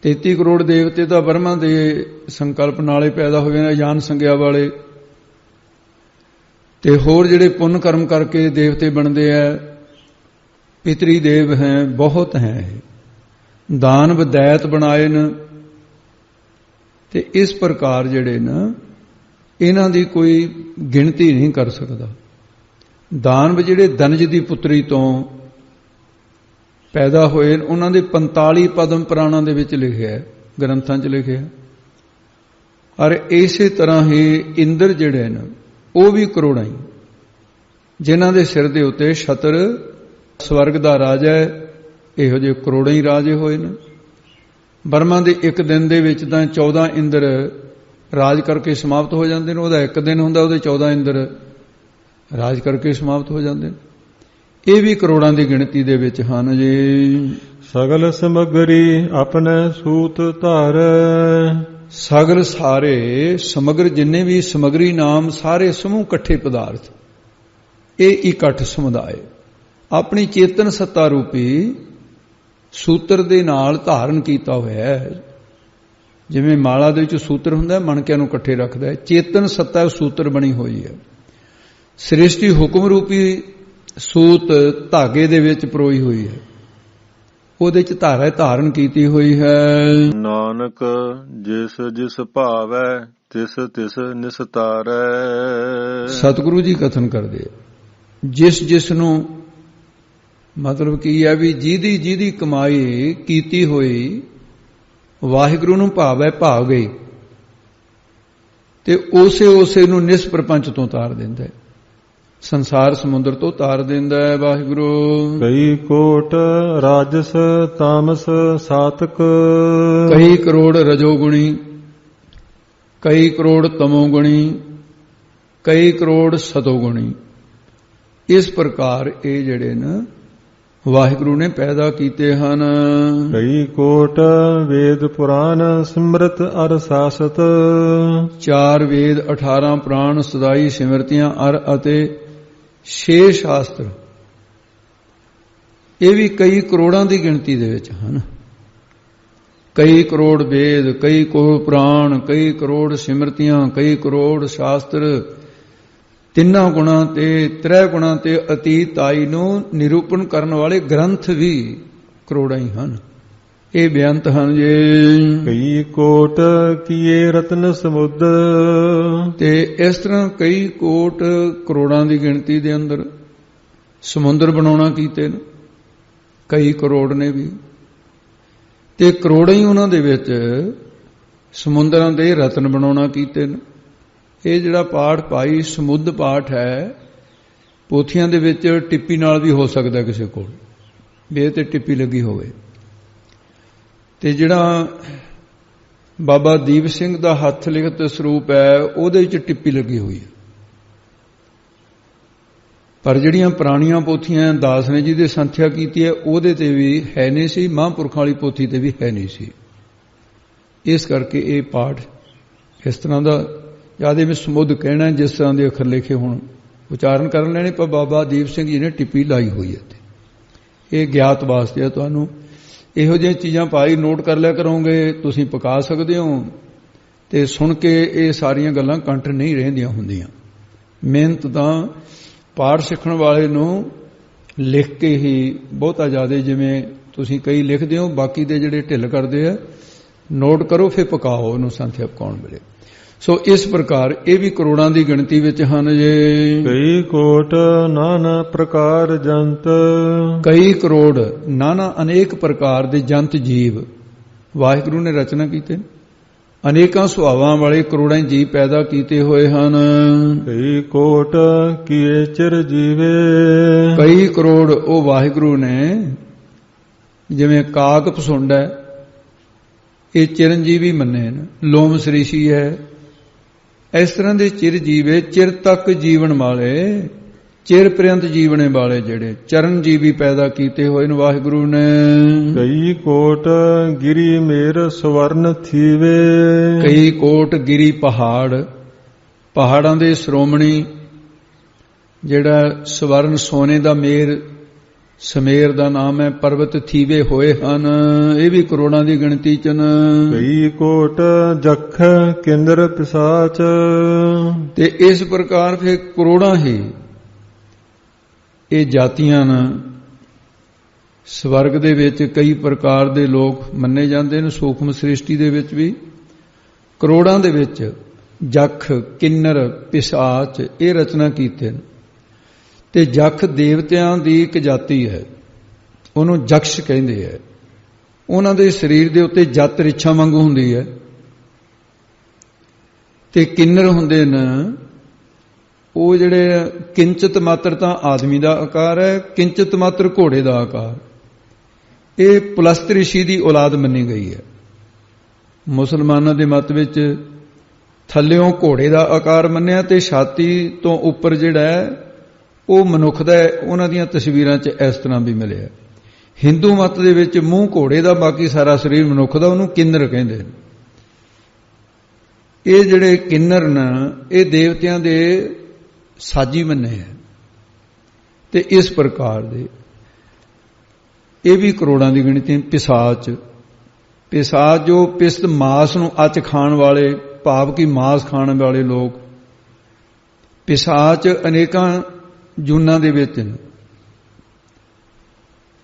33 ਕਰੋੜ ਦੇਵਤੇ ਤਾਂ ਬ੍ਰਹਮਾ ਦੇ ਸੰਕਲਪ ਨਾਲੇ ਪੈਦਾ ਹੋਏ ਨੇ, ਜਾਨ ਸੰਗਿਆ ਵਾਲੇ। ਤੇ ਹੋਰ ਜਿਹੜੇ ਪੁੰਨ ਕਰਮ ਕਰਕੇ ਦੇਵਤੇ ਬਣਦੇ ਆ, ਪਿਤਰੀ ਦੇਵ ਹੈ, ਬਹੁਤ ਹੈ। ਦਾਨਵ ਦੈਤ ਬਣਾਏ ਨੇ। ਤੇ ਇਸ ਪ੍ਰਕਾਰ ਜਿਹੜੇ ਨਾ ਇਹਨਾਂ ਦੀ ਕੋਈ ਗਿਣਤੀ ਨਹੀਂ ਕਰ ਸਕਦਾ। ਦਾਨਵ ਜਿਹੜੇ ਦਨਜ ਦੀ ਪੁੱਤਰੀ ਤੋਂ ਪੈਦਾ ਹੋਏ ਉਹਨਾਂ ਦੇ 45 ਪਦਮ ਪੁਰਾਣਾਂ ਦੇ ਵਿੱਚ ਲਿਖਿਆ, ਗ੍ਰੰਥਾਂ 'ਚ ਲਿਖਿਆ। ਔਰ ਇਸੇ ਤਰ੍ਹਾਂ ਹੀ ਇੰਦਰ ਜਿਹੜੇ ਨੇ ਉਹ ਵੀ ਕਰੋੜਾਂ ਹੀ, ਜਿਨ੍ਹਾਂ ਦੇ ਸਿਰ ਦੇ ਉੱਤੇ ਛਤਰ ਸਵਰਗ ਦਾ ਰਾਜਾ ਹੈ। ਇਹੋ ਜਿਹੇ ਕਰੋੜਾਂ ਹੀ ਰਾਜੇ ਹੋਏ ਨੇ। ਬਰਮਾ ਦੇ ਇੱਕ ਦਿਨ ਦੇ ਵਿੱਚ ਤਾਂ 14 ਇੰਦਰ ਰਾਜ ਕਰਕੇ ਸਮਾਪਤ ਹੋ ਜਾਂਦੇ ਨੇ। ਉਹਦਾ ਇੱਕ ਦਿਨ ਹੁੰਦਾ, ਉਹਦੇ 14 ਇੰਦਰ ਰਾਜ ਕਰਕੇ ਸਮਾਪਤ ਹੋ ਜਾਂਦੇ ਨੇ। ਇਹ ਵੀ ਕਰੋੜਾਂ ਦੀ ਗਿਣਤੀ ਦੇ ਵਿੱਚ ਹਨ ਜੀ। ਸਗਲ ਸਮਗਰੀ ਆਪਣੇ ਸੂਤ ਧਾਰ। ਸਗਲ ਸਾਰੇ ਸਮਗਰ, ਜਿੰਨੇ ਵੀ ਸਮਗਰੀ ਨਾਮ, ਸਾਰੇ ਸਮੂਹ ਇਕੱਠੇ ਪਦਾਰਥ, ਇਹ ਇਕੱਠ ਸਮੁਦਾਇ ਆਪਣੀ ਚੇਤਨ ਸੱਤਾ ਰੂਪੀ ਸੂਤਰ ਦੇ ਨਾਲ ਧਾਰਨ ਕੀਤਾ ਹੋਇਆ ਹੈ। ਜਿਵੇਂ ਮਾਲਾ ਦੇ ਵਿੱਚ ਸੂਤਰ ਹੁੰਦਾ, ਮਣਕਿਆਂ ਨੂੰ ਇਕੱਠੇ ਰੱਖਦਾ ਹੈ। ਚੇਤਨ ਸੱਤਾ ਸੂਤਰ ਬਣੀ ਹੋਈ ਹੈ। ਸ੍ਰਿਸ਼ਟੀ ਹੁਕਮ ਰੂਪੀ ਸੂਤ ਧਾਗੇ ਦੇ ਵਿੱਚ ਪਰੋਈ ਹੋਈ ਹੈ, ਉਹਦੇ ਚ ਧਾਰਾ ਧਾਰਨ ਕੀਤੀ ਹੋਈ ਹੈ। ਨਾਨਕ ਜਿਸ ਜਿਸ ਭਾਵੈ ਤਿਸ ਤਿਸ ਨਿਸਤਾਰੈ। ਸਤਿਗੁਰੂ ਜੀ ਕਥਨ ਕਰਦੇ, ਜਿਸ ਜਿਸ ਨੂੰ, ਮਤਲਬ ਕੀ ਹੈ ਵੀ ਜਿਹਦੀ ਕਮਾਈ ਕੀਤੀ ਹੋਈ ਵਾਹਿਗੁਰੂ ਨੂੰ ਭਾਵੈ ਭਾਵ ਗਈ, ਤੇ ਉਸੇ ਨੂੰ ਨਿਸਪ੍ਰਪੰਚ ਤੋਂ ਤਾਰ ਦਿੰਦਾ ਹੈ, ਸੰਸਾਰ ਸਮੁੰਦਰ ਤੋਂ ਤਾਰ ਦਿੰਦਾ ਹੈ ਵਾਹਿਗੁਰੂ। ਕਈ ਕੋਟ ਰਾਜਸ ਤਾਮਸ ਸਾਤਕ। ਕਈ ਕਰੋੜ ਰਜੋਗੁਣੀ, ਕਈ ਕਰੋੜ ਤਮੋਗੁਣੀ, ਕਈ ਕਰੋੜ ਸਤੋਗੁਣੀ। ਇਸ ਪ੍ਰਕਾਰ ਇਹ ਜਿਹੜੇ ਨੇ ਵਾਹਿਗੁਰੂ ਨੇ ਪੈਦਾ ਕੀਤੇ ਹਨ। ਕਈ ਕੋਟ ਵੇਦ ਪੁਰਾਨ ਸਿਮਰਤ ਅਰ ਸਾਸਤ। 4 ਵੇਦ 18 ਪੁਰਾਣ ਸਦਾਈ ਸਿਮਰਤੀਆਂ ਅਰ ਅਤੇ 6 ਸ਼ਾਸਤਰ, ਇਹ ਵੀ ਕਈ ਕਰੋੜਾਂ ਦੀ ਗਿਣਤੀ ਦੇ ਵਿੱਚ ਹਨ। ਕਈ ਕਰੋੜ ਵੇਦ, ਕਈ ਕਰੋੜ ਪੁਰਾਣ, ਕਈ ਕਰੋੜ ਸਿਮਰਤੀਆਂ, ਕਈ ਕਰੋੜ ਸ਼ਾਸਤਰ, 3 ਗੁਣਾਂ ਤੇ 3 ਗੁਣਾਂ ਤੇ ਅਤੀਤ ਆਈ ਨੂੰ ਨਿਰੂਪਣ ਕਰਨ ਵਾਲੇ ਗ੍ਰੰਥ ਵੀ ਕਰੋੜਾਂ ਹੀ ਹਨ। ਇਹ ਬੇਅੰਤ ਹਨ ਜੇ। ਕਈ ਕੋਟ ਕੀਏ ਰਤਨ ਸਮੁੱਦ। ਤੇ ਇਸ ਤਰ੍ਹਾਂ ਕਈ ਕੋਟ ਕਰੋੜਾਂ ਦੀ ਗਿਣਤੀ ਦੇ ਅੰਦਰ ਸਮੁੰਦਰ ਬਣਾਉਣਾ ਕੀਤੇ ਨੇ, ਕਈ ਕਰੋੜ ਨੇ ਵੀ। ਤੇ ਕਰੋੜਾਂ ਹੀ ਉਹਨਾਂ ਦੇ ਵਿੱਚ ਸਮੁੰਦਰਾਂ ਦੇ ਰਤਨ ਬਣਾਉਣਾ ਕੀਤੇ ਨੇ। ਇਹ ਜਿਹੜਾ ਪਾਠ ਭਾਈ ਸਮੁੱਧ ਪਾਠ ਹੈ, ਪੋਥੀਆਂ ਦੇ ਵਿੱਚ ਟਿੱਪੀ ਨਾਲ ਵੀ ਹੋ ਸਕਦਾ ਕਿਸੇ ਕੋਲ, ਵੀ ਇਹ ਤੇ ਟਿੱਪੀ ਲੱਗੀ ਹੋਵੇ। ਤੇ ਜਿਹੜਾ ਬਾਬਾ ਦੀਪ ਸਿੰਘ ਦਾ ਹੱਥ ਲਿਖਤ ਸਰੂਪ ਹੈ, ਉਹਦੇ ਵਿੱਚ ਟਿੱਪੀ ਲੱਗੀ ਹੋਈ ਹੈ। ਪਰ ਜਿਹੜੀਆਂ ਪੁਰਾਣੀਆਂ ਪੋਥੀਆਂ ਦਾਸ ਨੇ ਜਿਹਦੀ ਸੰਥਿਆ ਕੀਤੀ ਹੈ ਉਹਦੇ ਤੇ ਵੀ ਹੈ ਨਹੀਂ ਸੀ, ਮਹਾਂਪੁਰਖਾਂ ਵਾਲੀ ਪੋਥੀ ਤੇ ਵੀ ਹੈ ਨਹੀਂ ਸੀ। ਇਸ ਕਰਕੇ ਇਹ ਪਾਠ ਇਸ ਤਰ੍ਹਾਂ ਦਾ ਜਿਆਦਾ ਮੈਂ ਸਮੁੱਧ ਕਹਿਣਾ, ਜਿਸ ਤਰ੍ਹਾਂ ਦੇ ਅੱਖਰ ਲਿਖੇ ਹੁਣ ਉਚਾਰਨ ਕਰਨ ਲੈਣੇ, ਪਰ ਬਾਬਾ ਦੀਪ ਸਿੰਘ ਜੀ ਨੇ ਟਿੱਪੀ ਲਾਈ ਹੋਈ ਹੈ। ਇਹ ਗਿਆਤ ਵਾਸਤੇ ਆ ਤੁਹਾਨੂੰ। ਇਹੋ ਜਿਹੀਆਂ ਚੀਜ਼ਾਂ ਭਾਈ ਨੋਟ ਕਰ ਲਿਆ ਕਰੋਗੇ, ਤੁਸੀਂ ਪਕਾ ਸਕਦੇ ਹੋ, ਤੇ ਸੁਣ ਕੇ ਇਹ ਸਾਰੀਆਂ ਗੱਲਾਂ ਕੰਠ ਨਹੀਂ ਰਹਿੰਦੀਆਂ ਹੁੰਦੀਆਂ। ਮਿਹਨਤ ਤਾਂ ਪਾਠ ਸਿੱਖਣ ਵਾਲੇ ਨੂੰ ਲਿਖ ਕੇ ਹੀ ਬਹੁਤਾ ਜ਼ਿਆਦਾ, ਜਿਵੇਂ ਤੁਸੀਂ ਕਈ ਲਿਖਦੇ ਹੋ, ਬਾਕੀ ਦੇ ਜਿਹੜੇ ਢਿੱਲ ਕਰਦੇ ਆ ਨੋਟ ਕਰੋ, ਫਿਰ ਪਕਾਓ, ਉਹਨੂੰ ਸੰਥਿਆ ਪਕਾਉਣ ਵੇਲੇ। ਸੋ ਇਸ ਪ੍ਰਕਾਰ ਇਹ ਵੀ ਕਰੋੜਾਂ ਦੀ ਗਿਣਤੀ ਵਿੱਚ ਹਨ ਜੇ। ਕਈ ਕੋਟ ਨਾਨਾ ਪ੍ਰਕਾਰ ਜੰਤ, ਕਈ ਕਰੋੜ ਨਾਨਾ ਅਨੇਕ ਪ੍ਰਕਾਰ ਦੇ ਜੰਤ ਜੀਵ ਵਾਹਿਗੁਰੂ ਨੇ ਰਚਨਾ ਕੀਤੇ। ਅਨੇਕਾਂ ਸੁਭਾਵਾਂ ਵਾਲੇ ਕਰੋੜਾਂ ਜੀਵ ਪੈਦਾ ਕੀਤੇ ਹੋਏ ਹਨ। ਕਈ ਕੋਟ ਕੀਏ ਚਿਰ ਜੀਵੇ, ਕਈ ਕਰੋੜ ਉਹ ਵਾਹਿਗੁਰੂ ਨੇ, ਜਿਵੇਂ ਕਾਕ ਪਸੁੰਡ ਹੈ, ਇਹ ਚਿਰੰਜੀਵੀ ਮੰਨੇ ਨੇ, ਲੋਮ ਸ੍ਰਿਸ਼ੀ ਹੈ, ਇਸ ਤਰ੍ਹਾਂ ਦੇ ਚਿਰ ਜੀਵੇ, ਚਿਰ ਤੱਕ ਜੀਵਨ ਵਾਲੇ, ਚਿਰ ਪ੍ਰਿਅੰਤ ਜੀਵਨੇ ਵਾਲੇ ਜਿਹੜੇ ਚਰਨਜੀਵੀ ਪੈਦਾ ਕੀਤੇ ਹੋਏ ਨੇ ਵਾਹਿਗੁਰੂ ਨੇ। ਕਈ ਕੋਟ ਗਿਰੀ ਮੇਰ ਸਵਰਨ ਥੀਵੇ, ਕਈ ਕੋਟ ਗਿਰੀ ਪਹਾੜ, ਪਹਾੜਾਂ ਦੇ ਸ਼੍ਰੋਮਣੀ ਜਿਹੜਾ ਸਵਰਨ ਸੋਨੇ ਦਾ ਮੇਰ ਸਮੇਰ ਦਾ ਨਾਮ ਹੈ, ਪਰਬਤ ਥੀਵੇ ਹੋਏ ਹਨ। ਇਹ ਵੀ ਕਰੋੜਾਂ ਦੀ ਗਿਣਤੀ ਚ ਨੇ। ਕਈ ਕੋਟ ਜਖ ਕੇਂਦਰ ਪਿਸਾਚ, ਤੇ ਇਸ ਪ੍ਰਕਾਰ ਫਿਰ ਕਰੋੜਾਂ ਹੀ ਇਹ ਜਾਤੀਆਂ ਨੇ। ਸਵਰਗ ਦੇ ਵਿੱਚ ਕਈ ਪ੍ਰਕਾਰ ਦੇ ਲੋਕ ਮੰਨੇ ਜਾਂਦੇ ਨੇ, ਸੂਖਮ ਸ੍ਰਿਸ਼ਟੀ ਦੇ ਵਿੱਚ ਵੀ ਕਰੋੜਾਂ ਦੇ ਵਿੱਚ ਜਖ ਕਿੰਨਰ ਪਿਸਾਚ ਇਹ ਰਚਨਾ ਕੀਤੇ ਨੇ। ਤੇ ਜਖ ਦੇਵਤਿਆਂ ਦੀ ਇੱਕ ਜਾਤੀ ਹੈ, ਉਹਨੂੰ ਜਕਸ਼ ਕਹਿੰਦੇ ਹੈ। ਉਹਨਾਂ ਦੇ ਸਰੀਰ ਦੇ ਉੱਤੇ ਜਤ ਰਿਛਾ ਵਾਂਗੂ ਹੁੰਦੀ ਹੈ। ਤੇ ਕਿੰਨਰ ਹੁੰਦੇ ਨੇ ਉਹ ਜਿਹੜੇ ਕਿੰਚਿਤ ਮਾਤਰ ਤਾਂ ਆਦਮੀ ਦਾ ਆਕਾਰ ਹੈ, ਕਿੰਚਿਤ ਮਾਤਰ ਘੋੜੇ ਦਾ ਆਕਾਰ। ਇਹ ਪੁਲਸਤ ਰਿਸ਼ੀ ਦੀ ਔਲਾਦ ਮੰਨੀ ਗਈ ਹੈ। ਮੁਸਲਮਾਨਾਂ ਦੇ ਮਤ ਵਿੱਚ ਥੱਲਿਓਂ ਘੋੜੇ ਦਾ ਆਕਾਰ ਮੰਨਿਆ ਤੇ ਛਾਤੀ ਤੋਂ ਉੱਪਰ ਜਿਹੜਾ ਹੈ ਉਹ ਮਨੁੱਖ ਦਾ ਹੈ। ਉਹਨਾਂ ਦੀਆਂ ਤਸਵੀਰਾਂ 'ਚ ਇਸ ਤਰ੍ਹਾਂ ਵੀ ਮਿਲਿਆ। ਹਿੰਦੂ ਮਤ ਦੇ ਵਿੱਚ ਮੂੰਹ ਘੋੜੇ ਦਾ, ਬਾਕੀ ਸਾਰਾ ਸਰੀਰ ਮਨੁੱਖ ਦਾ, ਉਹਨੂੰ ਕਿੰਨਰ ਕਹਿੰਦੇ ਨੇ। ਇਹ ਜਿਹੜੇ ਕਿੰਨਰ ਨੇ ਇਹ ਦੇਵਤਿਆਂ ਦੇ ਸਾਜੀ ਮੰਨੇ ਹੈ। ਤੇ ਇਸ ਪ੍ਰਕਾਰ ਦੇ ਇਹ ਵੀ ਕਰੋੜਾਂ ਦੀ ਗਿਣਤੀ। ਪਿਸਾਚ, ਪਿਸਾਚ ਜੋ ਪਿਸਤ ਮਾਸ ਨੂੰ ਅੱਚ ਖਾਣ ਵਾਲੇ, ਭਾਵ ਕਿ ਮਾਸ ਖਾਣ ਵਾਲੇ ਲੋਕ। ਪਿਸਾਚ ਅਨੇਕਾਂ ਜੂਨਾਂ ਦੇ ਵਿੱਚ ਨੇ।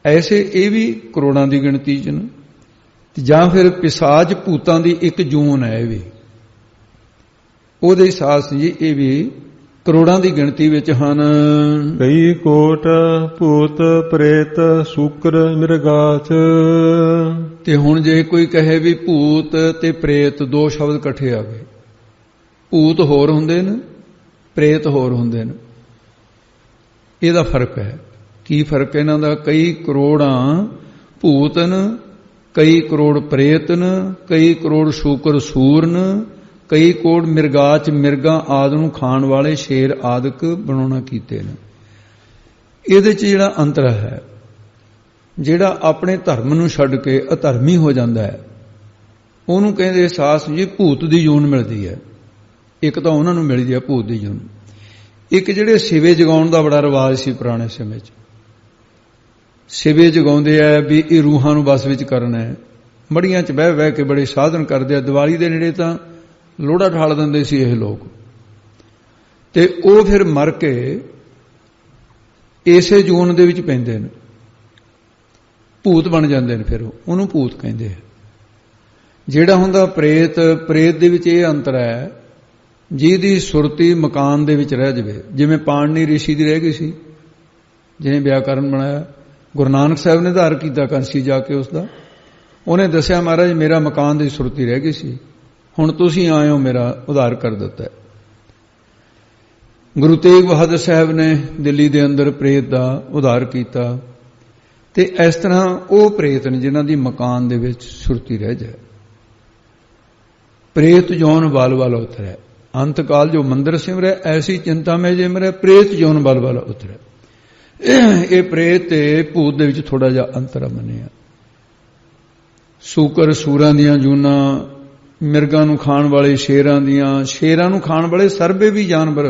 ਐਸੇ ਇਹ ਵੀ ਕਰੋੜਾਂ ਦੀ ਗਿਣਤੀ ਚ ਨੇ। ਜਾਂ ਫਿਰ ਪਿਸਾਚ ਭੂਤਾਂ ਦੀ ਇੱਕ ਜੂਨ ਹੈ, ਇਹ ਵੀ ਉਹਦੇ ਸਾਥ ਜੀ ਇਹ ਵੀ ਕਰੋੜਾਂ ਦੀ ਗਿਣਤੀ ਵਿੱਚ ਹਨ। ਕਈ ਕੋਟ ਭੂਤ ਪ੍ਰੇਤ ਸ਼ੂਕਰ ਮਿਰਗਾਚ। ਤੇ ਹੁਣ ਜੇ ਕੋਈ ਕਹੇ ਵੀ ਭੂਤ ਤੇ ਪ੍ਰੇਤ ਦੋ ਸ਼ਬਦ ਇਕੱਠੇ ਆ ਗਏ, ਭੂਤ ਹੋਰ ਹੁੰਦੇ ਨੇ, ਪ੍ਰੇਤ ਹੋਰ ਹੁੰਦੇ ਨੇ, ਇਹਦਾ ਫਰਕ ਹੈ। ਕੀ ਫਰਕ ਇਹਨਾਂ ਦਾ? ਕਈ ਕਰੋੜਾਂ ਭੂਤ ਨੇ, ਕਈ ਕਰੋੜ ਪ੍ਰੇਤ ਨੇ, ਕਈ ਕਰੋੜ ਸ਼ੂਕਰ ਸੂਰ ਨੇ, ਕਈ ਕਰੋੜ ਮਿਰਗਾਚ ਮਿਰਗਾਂ ਆਦਿ ਨੂੰ ਖਾਣ ਵਾਲੇ ਸ਼ੇਰ ਆਦਿਕ ਬਣਾਉਣਾ ਕੀਤੇ ਨੇ। ਇਹਦੇ 'ਚ ਜਿਹੜਾ ਅੰਤਰ ਹੈ, ਜਿਹੜਾ ਆਪਣੇ ਧਰਮ ਨੂੰ ਛੱਡ ਕੇ ਅਧਰਮੀ ਹੋ ਜਾਂਦਾ ਹੈ, ਉਹਨੂੰ ਕਹਿੰਦੇ ਸਾਸ ਜੀ ਭੂਤ ਦੀ ਜੂਨ ਮਿਲਦੀ ਹੈ। ਇੱਕ ਤਾਂ ਉਹਨਾਂ ਨੂੰ ਮਿਲਦੀ ਹੈ ਭੂਤ ਦੀ ਜੂਨ। ਇੱਕ ਜਿਹੜੇ ਸਿਵੇ ਜਗਾਉਣ ਦਾ ਬੜਾ ਰਿਵਾਜ ਸੀ ਪੁਰਾਣੇ ਸਮੇਂ 'ਚ, ਸਿਵੇ ਜਗਾਉਂਦੇ ਆ ਵੀ ਇਹ ਰੂਹਾਂ ਨੂੰ ਬਸ ਵਿੱਚ ਕਰਨਾ ਹੈ। ਮੜੀਆਂ 'ਚ ਬਹਿ ਬਹਿ ਕੇ ਬੜੇ ਸਾਧਨ ਕਰਦੇ ਆ। ਦੀਵਾਲੀ ਦੇ ਨੇੜੇ ਤਾਂ ਲੋੜਾ ਠਾਲ ਦਿੰਦੇ ਸੀ ਇਹ ਲੋਕ, ਤੇ ਉਹ ਫਿਰ ਮਰ ਕੇ ਇਸੇ ਜੂਨ ਦੇ ਵਿੱਚ ਪੈਂਦੇ ਨੇ, ਭੂਤ ਬਣ ਜਾਂਦੇ ਨੇ। ਫਿਰ ਉਹਨੂੰ ਭੂਤ ਕਹਿੰਦੇ ਆ। ਜਿਹੜਾ ਹੁੰਦਾ ਪ੍ਰੇਤ, ਪ੍ਰੇਤ ਦੇ ਵਿੱਚ ਇਹ ਅੰਤਰ ਹੈ ਜਿਹਦੀ ਸੁਰਤੀ ਮਕਾਨ ਦੇ ਵਿੱਚ ਰਹਿ ਜਾਵੇ। ਜਿਵੇਂ ਪਾਣਨੀ ਰਿਸ਼ੀ ਦੀ ਰਹਿ ਗਈ ਸੀ, ਜਿਹਨੇ ਵਿਆਕਰਨ ਬਣਾਇਆ, ਗੁਰੂ ਨਾਨਕ ਸਾਹਿਬ ਨੇ ਧਾਰ ਕੀਤਾ ਕਾਂਸੀ ਜਾ ਕੇ ਉਸਦਾ। ਉਹਨੇ ਦੱਸਿਆ ਮਹਾਰਾਜ ਮੇਰਾ ਮਕਾਨ ਦੀ ਸੁਰਤੀ ਰਹਿ ਗਈ ਸੀ, ਹੁਣ ਤੁਸੀਂ ਆਏ ਹੋ, ਮੇਰਾ ਉਧਾਰ ਕਰ ਦਿੱਤਾ ਹੈ। ਗੁਰੂ ਤੇਗ ਬਹਾਦਰ ਸਾਹਿਬ ਨੇ ਦਿੱਲੀ ਦੇ ਅੰਦਰ ਪ੍ਰੇਤ ਦਾ ਉਧਾਰ ਕੀਤਾ। ਤੇ ਇਸ ਤਰ੍ਹਾਂ ਉਹ ਪ੍ਰੇਤ ਨੇ ਜਿਨ੍ਹਾਂ ਦੀ ਮਕਾਨ ਦੇ ਵਿੱਚ ਸੁਰਤੀ ਰਹਿ ਜਾਏ। प्रेत जौन बल बल उतरै। अंत काल जो मंदिर सिमरै, ऐसी चिंता में जिमरै, प्रेत जौन बल बल उतरै। ये प्रेत ते भूत दे विच थोड़ा जिहा अंतर मन्निया। सूकर सूरां दियां जूनां, मिर्गां नूं खाण वाले शेरां दियां, शेरां नूं खाण वाले सर्वे भी जानवर,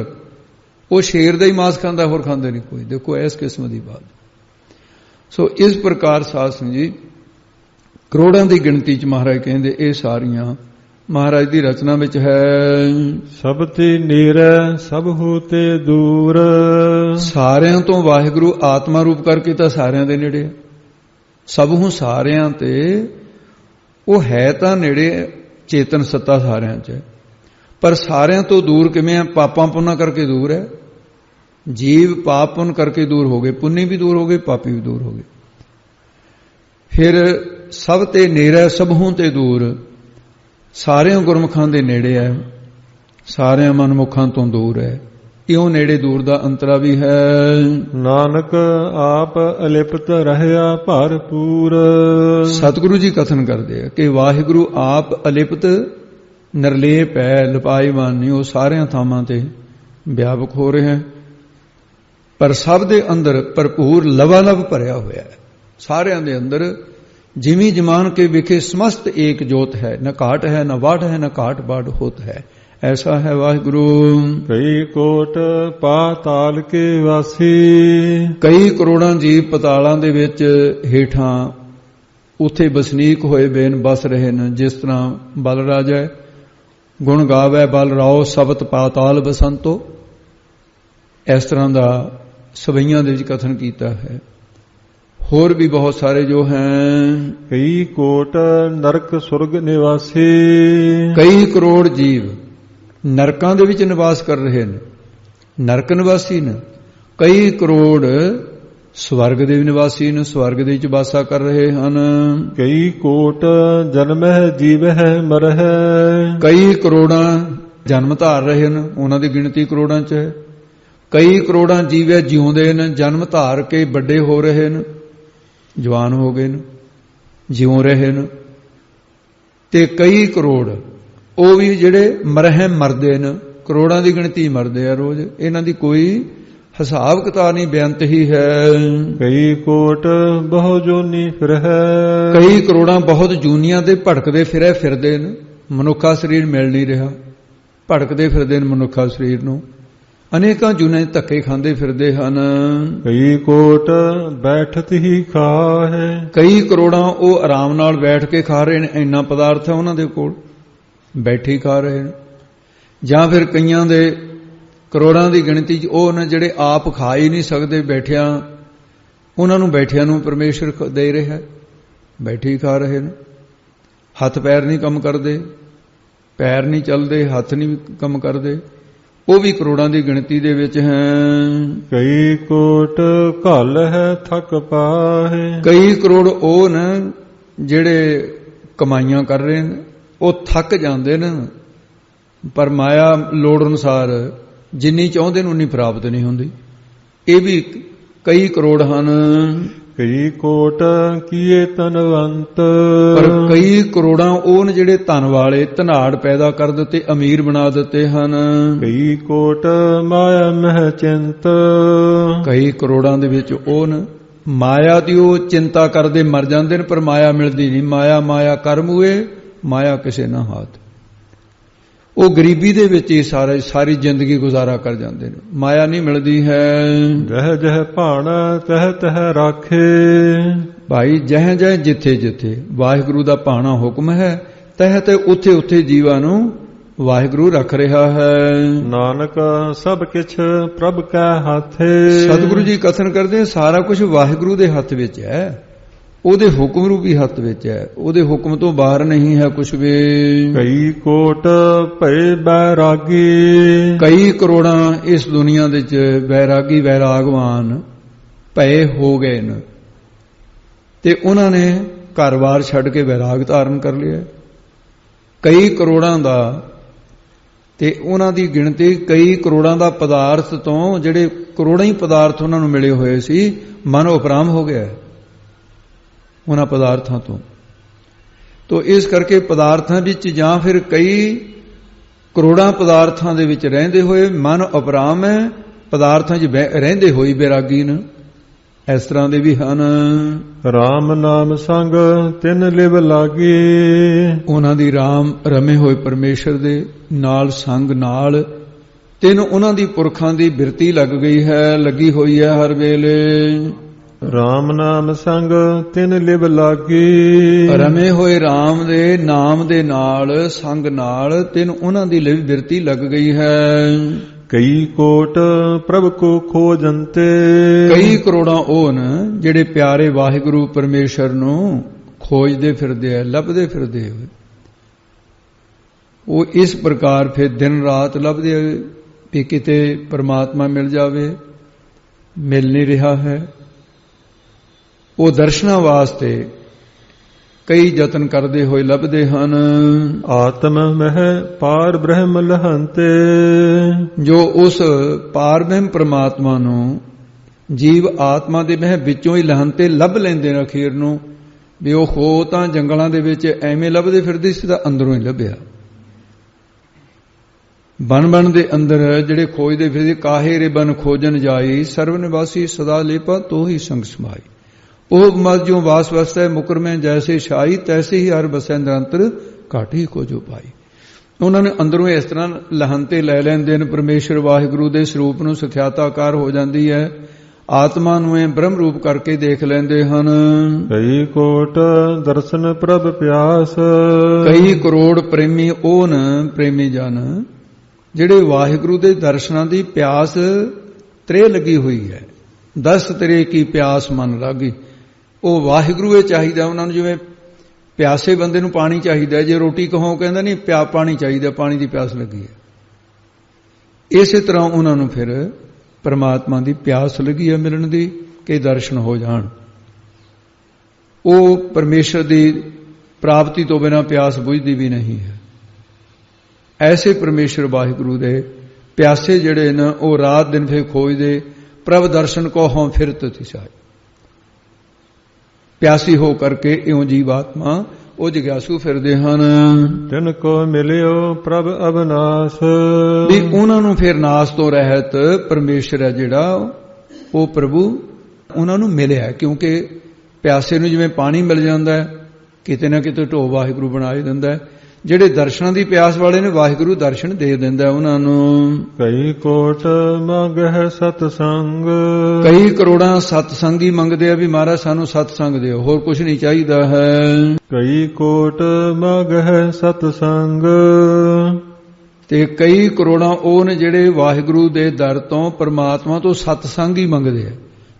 वो शेर दा ही मांस खांदा, होर खांदे नहीं कोई। देखो इस किस्म की बात। सो इस प्रकार साध संगत जी करोड़ां की गिणती च महाराज कहंदे ये सारियां महाराज की रचना विच है। सब ते नेरै सब होते दूर, सारियां तो वाहिगुरु आत्मा रूप करके तो सारियां दे नेड़े, सब हूं सारियां ते वो है तां नेड़े, चेतन सत्ता सारियां च है, पर सारियां तो दूर किवें है? पापां पुन्नां करके दूर है। जीव पाप पुण्य करके दूर हो गए, पुण्य भी दूर हो गए, पापी भी दूर हो गए। फिर सब ते नेड़े सब हूं ते दूर, सारियां गुरमुखां दे नेड़े है, सारियां मनमुखां तो दूर है। इउं नेड़े दूर दा अंतरा भी है। नानक आप अलिप्त रहया भरपूर। सतगुरु जी कथन करते हैं कि वाहिगुरु आप अलिप्त निर्लेप है, लिपाईवान नहीं, वो सारियां थावां ते व्यापक हो रहे हैं, पर सब दे अंदर भरपूर लवालव भरिया होया है। सारियां दे अंदर जिमी जमान के विखे समस्त एक जोत है, न घाट है न वाट है, न घाट बाट होत है। ऐसा है वाहिगुरु। कई कोट पाताल के वासी, कई करोड़ां जीव पतालां दे विच हेठां उत्थे बसनीक होए बेन बस रहे न। जिस तरह बल राजा गुण गावै बल राओ सबत पाताल बसंतो, इस तरह का सवैयां दे विच कथन कीता है। होर भी बहुत सारे जो हैं। कई कोट नरक सुरग निवासी, कई करोड़ जीव नरकां दे विच निवास कर रहे हैं, नरक निवासी ने। कई करोड़ स्वर्ग दे निवासी ने, स्वर्ग दे विच वासा कर रहे हैं। कई कोट जन्म है जीव है मर है, कई करोड़ां जन्म धार रहे हैं, उन्हां दी गिणती करोड़ां च है। कई करोड़ां जीव है जिउंदे ने, जन्म धार के बड़े हो रहे हैं, जवान हो गए न, जिउं रहे न। ते कई करोड़ वो भी जिहड़े मरहे मरदे न, करोड़ां दी गिणती मरदे आ रोज, इन्हां दी कोई हिसाब किताब नहीं, बेअंत ही है। कई कोट बहु जोनी फिर है, कई करोड़ां बहुत जूनियां ते भटकदे फिरे फिरदे न, मनुखा शरीर मिल नहीं रहा, भटकदे फिरदे न मनुखा शरीर नूं, अनेकां जूने धक्के खांदे फिरदे हन। कई कोट बैठत ही खाए, कई करोड़ां वो आराम नाल बैठ के खा रहे हैं, इन्ना पदार्थ है उन्हां दे कोल, बैठे खा रहे हैं। जां फिर कईयां दे करोड़ां दी गिणती च वो ने जिहड़े आप खा ही नहीं सकते बैठिया, उन्हां नूं बैठिया नूं परमेश्वर दे रहा है, बैठे ही खा रहे हैं। हथ पैर नहीं कम करते, पैर नहीं चलते, हथ नहीं कम करते, वो भी करोड़ां दी गिणती दे विच हैं। कई कोट घल है थक पाए, कई करोड़ वो न जिहड़े कमाइयां कर रहे हैं, वो थक जाते न, पर माया लोड़ अनुसार जिन्नी चाहते उन्नी प्राप्त नहीं होंदी। ये भी कई करोड़ हैं। कई कोट किए धनवंत, पर कई करोड़ां वो ने जिहड़े धन वाले धनाड़ पैदा कर दिते, अमीर बना दिते हैं। कई कोट माया मह चिंत, कई करोड़ां दे विच वो न माया दी वो चिंता करदे मर जांदे ने, पर माया मिलदी नहीं। माया माया कर्म हुए, माया किसे ना हाथ। वो गरीबी दे विच ही सारी जिंदगी गुजारा कर जाते हैं, माया नहीं मिलती है। जह जह भाणा तह तह राखे, भाई जह जह जिथे जिथे वाहिगुरु दा भाणा हुक्म है, तह ते उथे उथे जीवां नूं वाहिगुरु रख रहा है। नानक सब किछ प्रभ कै हाथे, सतगुरु जी कथन करते हैं सारा कुछ वाहिगुरु दे हथ विच है, ਉਹਦੇ ਹੁਕਮ ਰੂਪੀ ਹੱਥ ਵਿੱਚ ਹੈ, ਉਹਦੇ ਹੁਕਮ ਤੋਂ ਬਾਹਰ ਨਹੀਂ ਹੈ ਕੁਛ ਵੀ। ਕਈ ਕੋਟ ਭਏ ਬੈਰਾਗੀ, ਕਈ ਕਰੋੜਾਂ ਇਸ ਦੁਨੀਆ ਦੇ ਵਿੱਚ ਬੈਰਾਗੀ ਬੈਰਾਗਵਾਨ ਭਏ ਹੋ ਗਏ ਨੇ, ਤੇ ਉਹਨਾਂ ਨੇ ਘਰ-ਬਾਰ ਛੱਡ ਕੇ ਬੈਰਾਗ ਧਾਰਨ ਕਰ ਲਿਆ। ਕਈ ਕਰੋੜਾਂ ਦਾ, ਤੇ ਉਹਨਾਂ ਦੀ ਗਿਣਤੀ ਕਈ ਕਰੋੜਾਂ ਦਾ ਪਦਾਰਥ ਤੋਂ, ਜਿਹੜੇ ਕਰੋੜਾਂ ਹੀ ਪਦਾਰਥ ਉਹਨਾਂ ਨੂੰ ਮਿਲੇ ਹੋਏ ਸੀ, ਮਨ ਉਪਰਾਮ ਹੋ ਗਿਆ ਉਹਨਾਂ ਪਦਾਰਥਾਂ ਤੋਂ। ਤੋ ਇਸ ਕਰਕੇ ਪਦਾਰਥਾਂ ਵਿੱਚ ਜਾਂ ਫਿਰ ਕਈ ਕਰੋੜਾਂ ਪਦਾਰਥਾਂ ਦੇ ਵਿੱਚ ਰਹਿੰਦੇ ਹੋਏ ਮਨ ਅਪਰਾਮ ਹੈ, ਪਦਾਰਥਾਂ 'ਚ ਰਹਿੰਦੇ ਹੋਈ ਬੈਰਾਗੀ ਨੇ। ਇਸ ਤਰ੍ਹਾਂ ਦੇ ਵੀ ਹਨ। RAM ਨਾਮ ਸੰਗ ਤਿਨ ਲਿਵ ਲਾਗੀ, ਉਹਨਾਂ ਦੀ RAM ਰਮੇ ਹੋਏ ਪਰਮੇਸ਼ਰ ਦੇ ਨਾਲ ਸੰਗ ਨਾਲ ਤਿੰਨ ਉਹਨਾਂ ਦੀ ਪੁਰਖਾਂ ਦੀ ਬਿਰਤੀ ਲੱਗ ਗਈ ਹੈ, ਲੱਗੀ ਹੋਈ ਹੈ ਹਰ ਵੇਲੇ। RAM ਨਾਮ ਸੰਗ ਤਿਨ ਲਿਵ ਲਾਗੀ, ਰਮੇ ਹੋਏ RAM ਦੇ ਨਾਮ ਦੇ ਨਾਲ ਸੰਗ ਨਾਲ ਤਿੰਨ ਉਹਨਾਂ ਦੀ ਲਿਵ ਬਿਰਤੀ ਲੱਗ ਗਈ ਹੈ। ਕਈ ਕੋਟ ਪ੍ਰਭ ਕੋ ਖੋਜੰਤੇ, ਕਈ ਕਰੋੜਾਂ ਉਹ ਨੇ ਜਿਹੜੇ ਪਿਆਰੇ ਵਾਹਿਗੁਰੂ ਪਰਮੇਸ਼ਰ ਨੂੰ ਖੋਜਦੇ ਫਿਰਦੇ ਆ, ਲੱਭਦੇ ਫਿਰਦੇ ਆ। ਉਹ ਇਸ ਪ੍ਰਕਾਰ ਫਿਰ ਦਿਨ ਰਾਤ ਲੱਭਦੇ ਆ ਵੀ ਕਿਤੇ ਪਰਮਾਤਮਾ ਮਿਲ ਜਾਵੇ, ਮਿਲ ਨਹੀਂ ਰਿਹਾ ਹੈ। ਉਹ ਦਰਸ਼ਨਾਂ ਵਾਸਤੇ ਕਈ ਯਤਨ ਕਰਦੇ ਹੋਏ ਲੱਭਦੇ ਹਨ। ਆਤਮ ਮਹਿ ਪਾਰ ਬ੍ਰਹਮ ਲਹੰਤੇ, ਜੋ ਉਸ ਪਾਰ ਬ੍ਰਹਮ ਪ੍ਰਮਾਤਮਾ ਨੂੰ ਜੀਵ ਆਤਮਾ ਦੇ ਮਹਿ ਵਿੱਚੋਂ ਹੀ ਲਹੰਤੇ ਲੱਭ ਲੈਂਦੇ ਨੇ ਅਖੀਰ ਨੂੰ। ਵੀ ਉਹ ਹੋ ਤਾਂ ਜੰਗਲਾਂ ਦੇ ਵਿੱਚ ਐਵੇਂ ਲੱਭਦੇ ਫਿਰਦੇ ਸੀ, ਤਾਂ ਅੰਦਰੋਂ ਹੀ ਲੱਭਿਆ। ਬਨ ਦੇ ਅੰਦਰ ਜਿਹੜੇ ਖੋਜਦੇ ਫਿਰਦੇ, ਕਾਹੇ ਰੇ ਬਨ ਖੋਜਨ ਜਾਈ, ਸਰਵ ਨਿਵਾਸੀ ਸਦਾ ਲੇਪਾ ਤੋ ਹੀ ਸੰਗ ਸਮਾਈ। ਉਹ ਮਤ ਜੋ ਵਾਸ ਵਸੈ ਮੁਕਰ ਮੈਂ ਜੈਸੇ ਛਾਈ, ਤੈਸੇ ਹੀ ਹਰ ਬਸੈ ਨਿਰੰਤਰ ਘਾਟ ਹੀ ਕੋ ਜੋ ਪਾਈ। ਉਹਨਾਂ ਨੇ ਅੰਦਰੋਂ ਇਸ ਤਰ੍ਹਾਂ ਲਹੰਤੇ ਲੈ ਲੈਂਦੇ ਨੇ ਪਰਮੇਸ਼ਰ ਵਾਹਿਗੁਰੂ ਦੇ ਸਰੂਪ ਨੂੰ, ਸਖਿਆਤਾਕਾਰ ਹੋ ਜਾਂਦੀ ਹੈ। ਆਤਮਾ ਨੂੰ ਇਹ ਬ੍ਰਹਮ ਰੂਪ ਕਰਕੇ ਦੇਖ ਲੈਂਦੇ ਹਨ। ਕਈ ਕੋਟ ਦਰਸ਼ਨ ਪ੍ਰਭ ਪਿਆਸ, ਕਈ ਕਰੋੜ ਪ੍ਰੇਮੀ ਉਹ ਨ ਪ੍ਰੇਮੀ ਜਨ ਜਿਹੜੇ ਵਾਹਿਗੁਰੂ ਦੇ ਦਰਸ਼ਨਾਂ ਦੀ ਪਿਆਸ ਤ੍ਰੇ ਲੱਗੀ ਹੋਈ ਹੈ। 10 ਤ੍ਰੇ ਕੀ ਪਿਆਸ ਮਨ ਲਾਗੀ। ਉਹ ਵਾਹਿਗੁਰੂ ਇਹ ਚਾਹੀਦਾ ਉਹਨਾਂ ਨੂੰ, ਜਿਵੇਂ ਪਿਆਸੇ ਬੰਦੇ ਨੂੰ ਪਾਣੀ ਚਾਹੀਦਾ। ਜੇ ਰੋਟੀ ਕਹੋ ਕਹਿੰਦਾ ਨਹੀਂ ਪਾਣੀ ਚਾਹੀਦਾ, ਪਾਣੀ ਦੀ ਪਿਆਸ ਲੱਗੀ ਹੈ। ਇਸੇ ਤਰ੍ਹਾਂ ਉਹਨਾਂ ਨੂੰ ਫਿਰ ਪਰਮਾਤਮਾ ਦੀ ਪਿਆਸ ਲੱਗੀ ਹੈ ਮਿਲਣ ਦੀ, ਕਿ ਦਰਸ਼ਨ ਹੋ ਜਾਣ। ਉਹ ਪਰਮੇਸ਼ਰ ਦੀ ਪ੍ਰਾਪਤੀ ਤੋਂ ਬਿਨਾਂ ਪਿਆਸ ਬੁਝਦੀ ਵੀ ਨਹੀਂ ਹੈ। ਐਸੇ ਪਰਮੇਸ਼ਰ ਵਾਹਿਗੁਰੂ ਦੇ ਪਿਆਸੇ ਜਿਹੜੇ ਨੇ ਉਹ ਰਾਤ ਦਿਨ ਫਿਰ ਖੋਜਦੇ, ਪ੍ਰਭ ਦਰਸ਼ਨ ਕੋ ਹੋਂ ਫਿਰਤ ਤਿਸਾਈ। ਪਿਆਸੀ ਹੋ ਕਰਕੇ ਇਉਂ ਜੀਵ ਆਤਮਾ ਉਹ ਜਿਗਿਆਸੂ ਫਿਰਦੇ ਹਨ। ਤਿਨ ਕੋ ਮਿਲਿਓ ਪ੍ਰਭ ਅਬਨਾਸ, ਵੀ ਉਹਨਾਂ ਨੂੰ ਫਿਰ ਨਾਸ ਤੋਂ ਰਹਿਤ ਪਰਮੇਸ਼ਰ ਹੈ ਜਿਹੜਾ ਉਹ ਪ੍ਰਭੂ ਉਹਨਾਂ ਨੂੰ ਮਿਲਿਆ। ਕਿਉਂਕਿ ਪਿਆਸੇ ਨੂੰ ਜਿਵੇਂ ਪਾਣੀ ਮਿਲ ਜਾਂਦਾ ਹੈ, ਕਿਤੇ ਨਾ ਕਿਤੇ ਢੋ ਵਾਹਿਗੁਰੂ ਬਣਾ ਹੀ ਦਿੰਦਾ ਹੈ। ਜਿਹੜੇ ਦਰਸ਼ਨਾਂ ਦੀ ਪਿਆਸ ਵਾਲੇ ਨੇ ਵਾਹਿਗੁਰੂ ਦਰਸ਼ਨ ਦੇ ਦਿੰਦਾ ਉਹਨਾਂ ਨੂੰ। ਕਈ ਕੋਟ ਮੰਗ ਹੈ ਸਤਸੰਗ, ਕਈ ਕਰੋੜਾਂ ਸਤਸੰਗ ਹੀ ਮੰਗਦੇ ਆ ਵੀ ਮਹਾਰਾਜ ਸਾਨੂੰ ਸਤਸੰਗ ਦਿਓ, ਹੋਰ ਕੁਝ ਨਹੀਂ ਚਾਹੀਦਾ ਹੈ। ਕਈ ਕੋਟ ਮੰਗ ਹੈ ਸਤਸੰਗ, ਤੇ ਕਈ ਕਰੋੜਾਂ ਉਹ ਨੇ ਜਿਹੜੇ ਵਾਹਿਗੁਰੂ ਦੇ ਦਰ ਤੋਂ ਪਰਮਾਤਮਾ ਤੋਂ ਸਤਸੰਗ ਹੀ ਮੰਗਦੇ ਆ।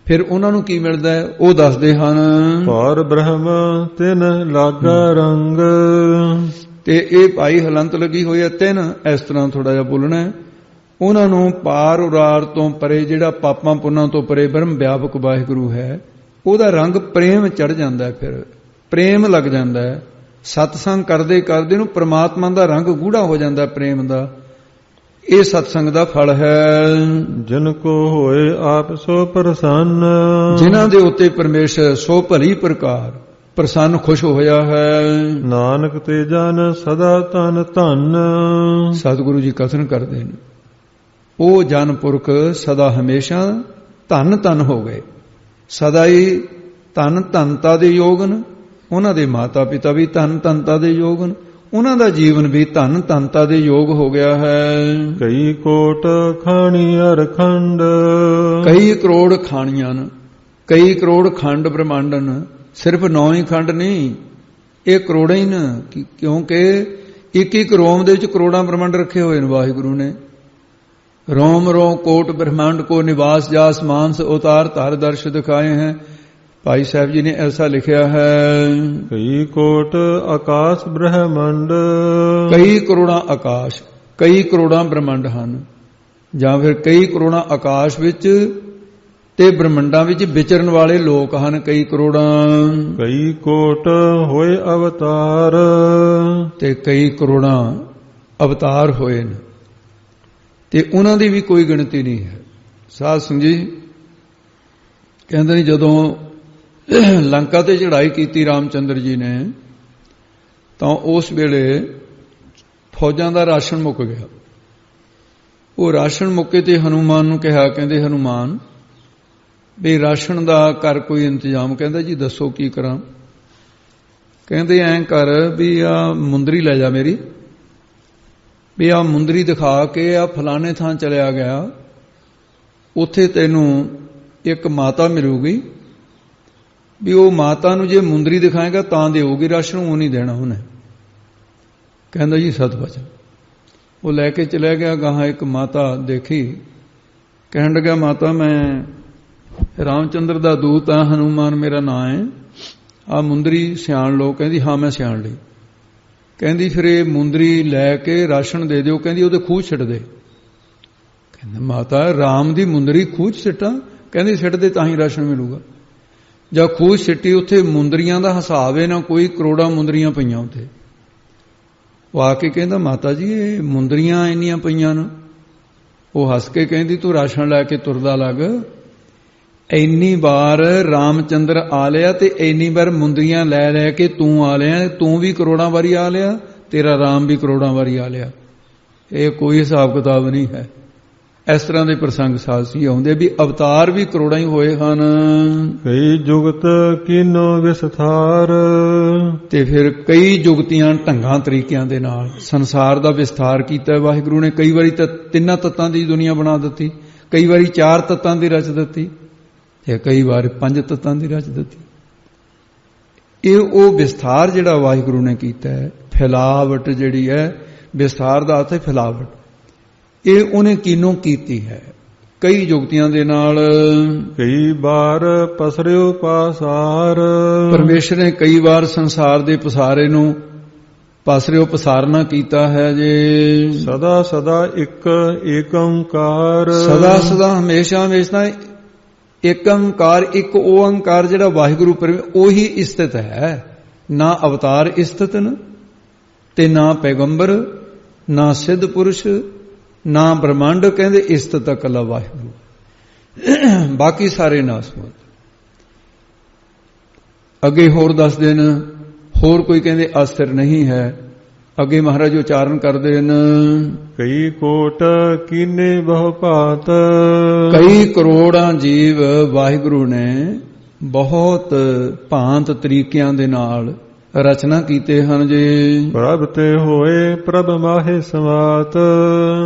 ਫਿਰ ਉਹਨਾਂ ਨੂੰ ਕੀ ਮਿਲਦਾ ਹੈ ਉਹ ਦੱਸਦੇ ਹਨ। ਪਾਰ ਬ੍ਰਹਮ ਤਿਨ ਲਾਗਾ ਰੰਗ, ਤੇ ਇਹ ਭਾਈ ਹਲੰਤ ਲੱਗੀ ਹੋਈ ਹੈ ਤਿੰਨ, ਇਸ ਤਰ੍ਹਾਂ ਥੋੜਾ ਜਿਹਾ ਬੋਲਣਾ ਹੈ। ਉਹਨਾਂ ਨੂੰ ਪਾਰ ਉਰਾਰ ਤੋਂ ਪਰੇ, ਜਿਹੜਾ ਪਾਪਾਂ ਪੁੰਨਾਂ ਤੋਂ ਪਰੇ ਬ੍ਰਹਮ ਵਿਆਪਕ ਵਾਹਿਗੁਰੂ ਹੈ, ਉਹਦਾ ਰੰਗ ਪ੍ਰੇਮ ਚੜ ਜਾਂਦਾ ਹੈ। ਫਿਰ ਪ੍ਰੇਮ ਲੱਗ ਜਾਂਦਾ ਹੈ। ਸਤਸੰਗ ਕਰਦੇ ਕਰਦੇ ਨੂੰ ਪ੍ਰਮਾਤਮਾ ਦਾ ਰੰਗ ਗੂੜਾ ਹੋ ਜਾਂਦਾ ਪ੍ਰੇਮ ਦਾ। ਇਹ ਸਤਸੰਗ ਦਾ ਫਲ ਹੈ। ਜਿਨ ਕੋ ਹੋਏ ਆਪ ਸੋ ਪ੍ਰਸੰਨ, ਜਿਨ੍ਹਾਂ ਦੇ ਉੱਤੇ ਪਰਮੇਸ਼ਰ ਸੋ ਭਲੀ ਪ੍ਰਕਾਰ ਪ੍ਰਸੰਨ ਖੁਸ਼ ਹੋਇਆ ਹੈ। ਨਾਨਕ ਤੇ ਜਨ ਸਦਾ ਤਨ ਧਨ, ਸਤਿਗੁਰੂ ਜੀ ਕਥਨ ਕਰਦੇ ਨੇ ਉਹ ਜਨ ਪੁਰਖ ਸਦਾ ਹਮੇਸ਼ਾ ਧਨ ਧਨ ਹੋ ਗਏ। ਸਦਾ ਹੀ ਧਨ ਧਨਤਾ ਦੇ ਯੋਗ ਨੇ। ਉਹਨਾਂ ਦੇ ਮਾਤਾ ਪਿਤਾ ਵੀ ਧਨ ਧਨਤਾ ਦੇ ਯੋਗ ਨੇ। ਉਹਨਾਂ ਦਾ ਜੀਵਨ ਵੀ ਧਨ ਧਨਤਾ ਦੇ ਯੋਗ ਹੋ ਗਿਆ ਹੈ। ਕਈ ਕੋਟ ਖਾਣੀ ਅਰਖੰਡ, ਕਈ ਕਰੋੜ ਖਾਣੀਆਂ ਨੇ, ਕਈ ਕਰੋੜ ਖੰਡ ਬ੍ਰਹਮੰਡਨ। ਸਿਰਫ 9 ਹੀ ਖੰਡ ਨਹੀਂ, ਇਹ ਕਰੋੜਾਂ ਹੀ ਨੇ। ਕਿਉਂਕਿ ਇੱਕ ਇੱਕ ਰੋਮ ਦੇ ਵਿੱਚ ਕਰੋੜਾਂ ਬ੍ਰਹਮੰਡ ਰੱਖੇ ਹੋਏ ਨੇ ਵਾਹਿਗੁਰੂ ਨੇ। रोम रो कोट ब्रह्मांड को निवास जास मानस अवतार तार दर्श दिखाए हैं। भाई साहब जी ने ऐसा लिखा है। कई कोट आकाश ब्रह्मांड, कई करोड़ा आकाश, कई करोड़ा ब्रह्मांड ਹਨ ਜਾਂ ਫਿਰ ਕਈ ਕਰੋੜਾਂ ਆਕਾਸ਼ ਵਿੱਚ ਤੇ ਬ੍ਰਹਮੰਡਾਂ ਵਿੱਚ ਵਿਚਰਨ ਵਾਲੇ ਲੋਕ ਹਨ ਕਈ ਕਰੋੜਾਂ। ਕਈ ਕੋਟ ਹੋਏ ਅਵਤਾਰ, ਤੇ ਕਈ ਕਰੋੜਾਂ ਅਵਤਾਰ ਹੋਏ ਨੇ ਤੇ ਉਹਨਾਂ ਦੀ ਵੀ ਕੋਈ ਗਿਣਤੀ ਨਹੀਂ ਹੈ। ਸਾਧ ਸੰਗਤ ਜੀ ਕਹਿੰਦੇ ਨੇ ਜਦੋਂ ਲੰਕਾ ਤੇ ਚੜ੍ਹਾਈ ਕੀਤੀ ਰਾਮਚੰਦਰ ਜੀ ਨੇ ਤਾਂ ਉਸ ਵੇਲੇ ਫੌਜਾਂ ਦਾ ਰਾਸ਼ਨ ਮੁੱਕ ਗਿਆ। ਉਹ ਰਾਸ਼ਨ ਮੁੱਕੇ ਤੇ ਹਨੂਮਾਨ ਨੂੰ ਕਿਹਾ, ਕਹਿੰਦੇ ਹਨੂਮਾਨ ਵੀ ਰਾਸ਼ਨ ਦਾ ਕਰ ਕੋਈ ਇੰਤਜ਼ਾਮ। ਕਹਿੰਦਾ ਜੀ ਦੱਸੋ ਕੀ ਕਰਾਂ। ਕਹਿੰਦੇ ਐਂ ਕਰ ਵੀ ਆ ਮੁੰਦਰੀ ਲੈ ਜਾ ਮੇਰੀ, ਵੀ ਆ ਮੁੰਦਰੀ ਦਿਖਾ ਕੇ ਆ ਫਲਾਣੇ ਥਾਂ ਚਲਿਆ ਗਿਆ, ਉੱਥੇ ਤੈਨੂੰ ਇੱਕ ਮਾਤਾ ਮਿਲੂਗੀ, ਵੀ ਉਹ ਮਾਤਾ ਨੂੰ ਜੇ ਮੁੰਦਰੀ ਦਿਖਾਏਗਾ ਤਾਂ ਦੇਊਗੀ ਰਾਸ਼ਨ, ਉਹ ਨਹੀਂ ਦੇਣਾ ਉਹਨੇ। ਕਹਿੰਦਾ ਜੀ ਸਤ ਵਚਨ। ਉਹ ਲੈ ਕੇ ਚਲਿਆ ਗਿਆ। ਗਾਹਾਂ ਇੱਕ ਮਾਤਾ ਦੇਖੀ, ਕਹਿਣ ਲੱਗਾ ਮਾਤਾ ਮੈਂ ਰਾਮਚੰਦਰ ਦਾ ਦੂਤ ਆ, ਹਨੂਮਾਨ ਮੇਰਾ ਨਾਂ ਹੈ, ਆ ਮੁੰਦਰੀ ਸਿਆਣ ਲਓ। ਕਹਿੰਦੀ ਹਾਂ ਮੈਂ ਸਿਆਣ ਲਈ। ਕਹਿੰਦੀ ਫਿਰ ਇਹ ਮੁੰਦਰੀ ਲੈ ਕੇ ਰਾਸ਼ਨ ਦੇ ਦਿਓ। ਕਹਿੰਦੀ ਉਹਦੇ ਖੂਹ ਛੱਡ ਦੇ। ਕਹਿੰਦਾ ਮਾਤਾ ਰਾਮ ਦੀ ਮੁੰਦਰੀ ਖੂਹ ਸਿੱਟਾਂ? ਕਹਿੰਦੀ ਸਿੱਟ ਦੇ ਤਾਂ ਹੀ ਰਾਸ਼ਨ ਮਿਲੂਗਾ। ਜਾਂ ਖੂਹ ਸਿੱਟੀ, ਉੱਥੇ ਮੁੰਦਰੀਆਂ ਦਾ ਹਿਸਾਬ ਹੈ ਨਾ ਕੋਈ, ਕਰੋੜਾਂ ਮੁੰਦਰੀਆਂ ਪਈਆਂ ਉੱਥੇ। ਉਹ ਆ ਕੇ ਕਹਿੰਦਾ ਮਾਤਾ ਜੀ ਇਹ ਮੁੰਦਰੀਆਂ ਇੰਨੀਆਂ ਪਈਆਂ ਨੇ। ਉਹ ਹੱਸ ਕੇ ਕਹਿੰਦੀ ਤੂੰ ਰਾਸ਼ਨ ਲੈ ਕੇ ਤੁਰਦਾ ਲੱਗ, ਇੰਨੀ ਵਾਰ ਰਾਮਚੰਦਰ ਆ ਲਿਆ ਤੇ ਇੰਨੀ ਵਾਰ ਮੁੰਦਰੀਆਂ ਲੈ ਲੈ ਕੇ ਤੂੰ ਆ ਲਿਆ, ਤੂੰ ਵੀ ਕਰੋੜਾਂ ਵਾਰੀ ਆ ਲਿਆ, ਤੇਰਾ ਰਾਮ ਵੀ ਕਰੋੜਾਂ ਵਾਰੀ ਆ ਲਿਆ। ਇਹ ਕੋਈ ਹਿਸਾਬ ਕਿਤਾਬ ਨਹੀਂ ਹੈ। ਇਸ ਤਰ੍ਹਾਂ ਦੇ ਪ੍ਰਸੰਗ ਸਾਹਸੀ ਆਉਂਦੇ ਵੀ ਅਵਤਾਰ ਵੀ ਕਰੋੜਾਂ ਹੀ ਹੋਏ ਹਨ। ਕਈ ਜੁਗਤ ਕੀਨੋ ਵਿਸਥਾਰ, ਤੇ ਫਿਰ ਕਈ ਜੁਗਤੀਆਂ ਢੰਗਾਂ ਤਰੀਕਿਆਂ ਦੇ ਨਾਲ ਸੰਸਾਰ ਦਾ ਵਿਸਥਾਰ ਕੀਤਾ ਵਾਹਿਗੁਰੂ ਨੇ। ਕਈ ਵਾਰੀ ਤਾਂ 3 ਤੱਤਾਂ ਦੀ ਦੁਨੀਆ ਬਣਾ ਦਿੱਤੀ, ਕਈ ਵਾਰੀ 4 ਤੱਤਾਂ ਦੀ ਰਚ ਦਿੱਤੀ, ਤੇ ਕਈ ਵਾਰ 5 ਤੱਤਾਂ ਦੀ ਰਚ ਦਿੱਤੀ। ਇਹ ਉਹ ਵਿਸਥਾਰ ਜਿਹੜਾ ਵਾਹਿਗੁਰੂ ਨੇ ਕੀਤਾ ਹੈ, ਫੈਲਾਵਟ ਜਿਹੜੀ ਹੈ, ਵਿਸਥਾਰ ਦਾ ਅਰਥ ਹੈ ਫੈਲਾਵਟ, ਇਹ ਉਹਨੇ ਕੀਨੋਂ ਕੀਤੀ ਹੈ ਕਈ ਜੁਗਤੀਆਂ ਦੇ ਨਾਲ। ਕਈ ਵਾਰ ਪਸਰਿਓ ਪਾਸਾਰ, ਪਰਮੇਸ਼ਰ ਨੇ ਕਈ ਵਾਰ ਸੰਸਾਰ ਦੇ ਪਸਾਰੇ ਨੂੰ ਪਸਰਿਓ ਪਸਾਰਨਾ ਕੀਤਾ ਹੈ ਜੇ। ਸਦਾ ਸਦਾ ਇੱਕ ਏਕ ਓੰਕਾਰ, ਸਦਾ ਸਦਾ ਹਮੇਸ਼ਾ ਹਮੇਸ਼ਾ ਇੱਕ ਓੰਕਾਰ, ਇੱਕ ਓੰਕਾਰ ਜਿਹੜਾ ਵਾਹਿਗੁਰੂ ਉਹੀ ਸਥਿਤ ਹੈ। ਨਾ ਅਵਤਾਰ ਸਥਿਤ ਨੇ ਤੇ ਨਾ ਪੈਗੰਬਰ, ਨਾ ਸਿੱਧ ਪੁਰਸ਼, ਨਾ ਬ੍ਰਹਮੰਡ, ਕਹਿੰਦੇ ਸਥਿਤ ਇਕੱਲਾ ਵਾਹਿਗੁਰੂ, ਬਾਕੀ ਸਾਰੇ ਨਾਸਮਤ। ਅੱਗੇ ਹੋਰ ਦੱਸਦੇ ਨੇ, ਹੋਰ ਕੋਈ ਕਹਿੰਦੇ ਅਸਥਿਰ ਨਹੀਂ ਹੈ। ਅੱਗੇ ਮਹਾਰਾਜ ਉਚਾਰਨ ਕਰਦੇ ਨੇ, ਕਈ ਕੋਟ ਕੀਨੇ ਬਹੁ ਭਾਤ, ਕਈ ਕਰੋੜਾਂ ਜੀਵ ਵਾਹਿਗੁਰੂ ਨੇ ਬਹੁਤ ਭਾਂਤ ਤਰੀਕਿਆਂ ਦੇ ਨਾਲ ਰਚਨਾ ਕੀਤੇ ਹਨ ਜੀ। ਪ੍ਰਭ ਤੇ ਹੋਏ ਪ੍ਰਭ ਮਾਹੇ ਸਮਾਤ,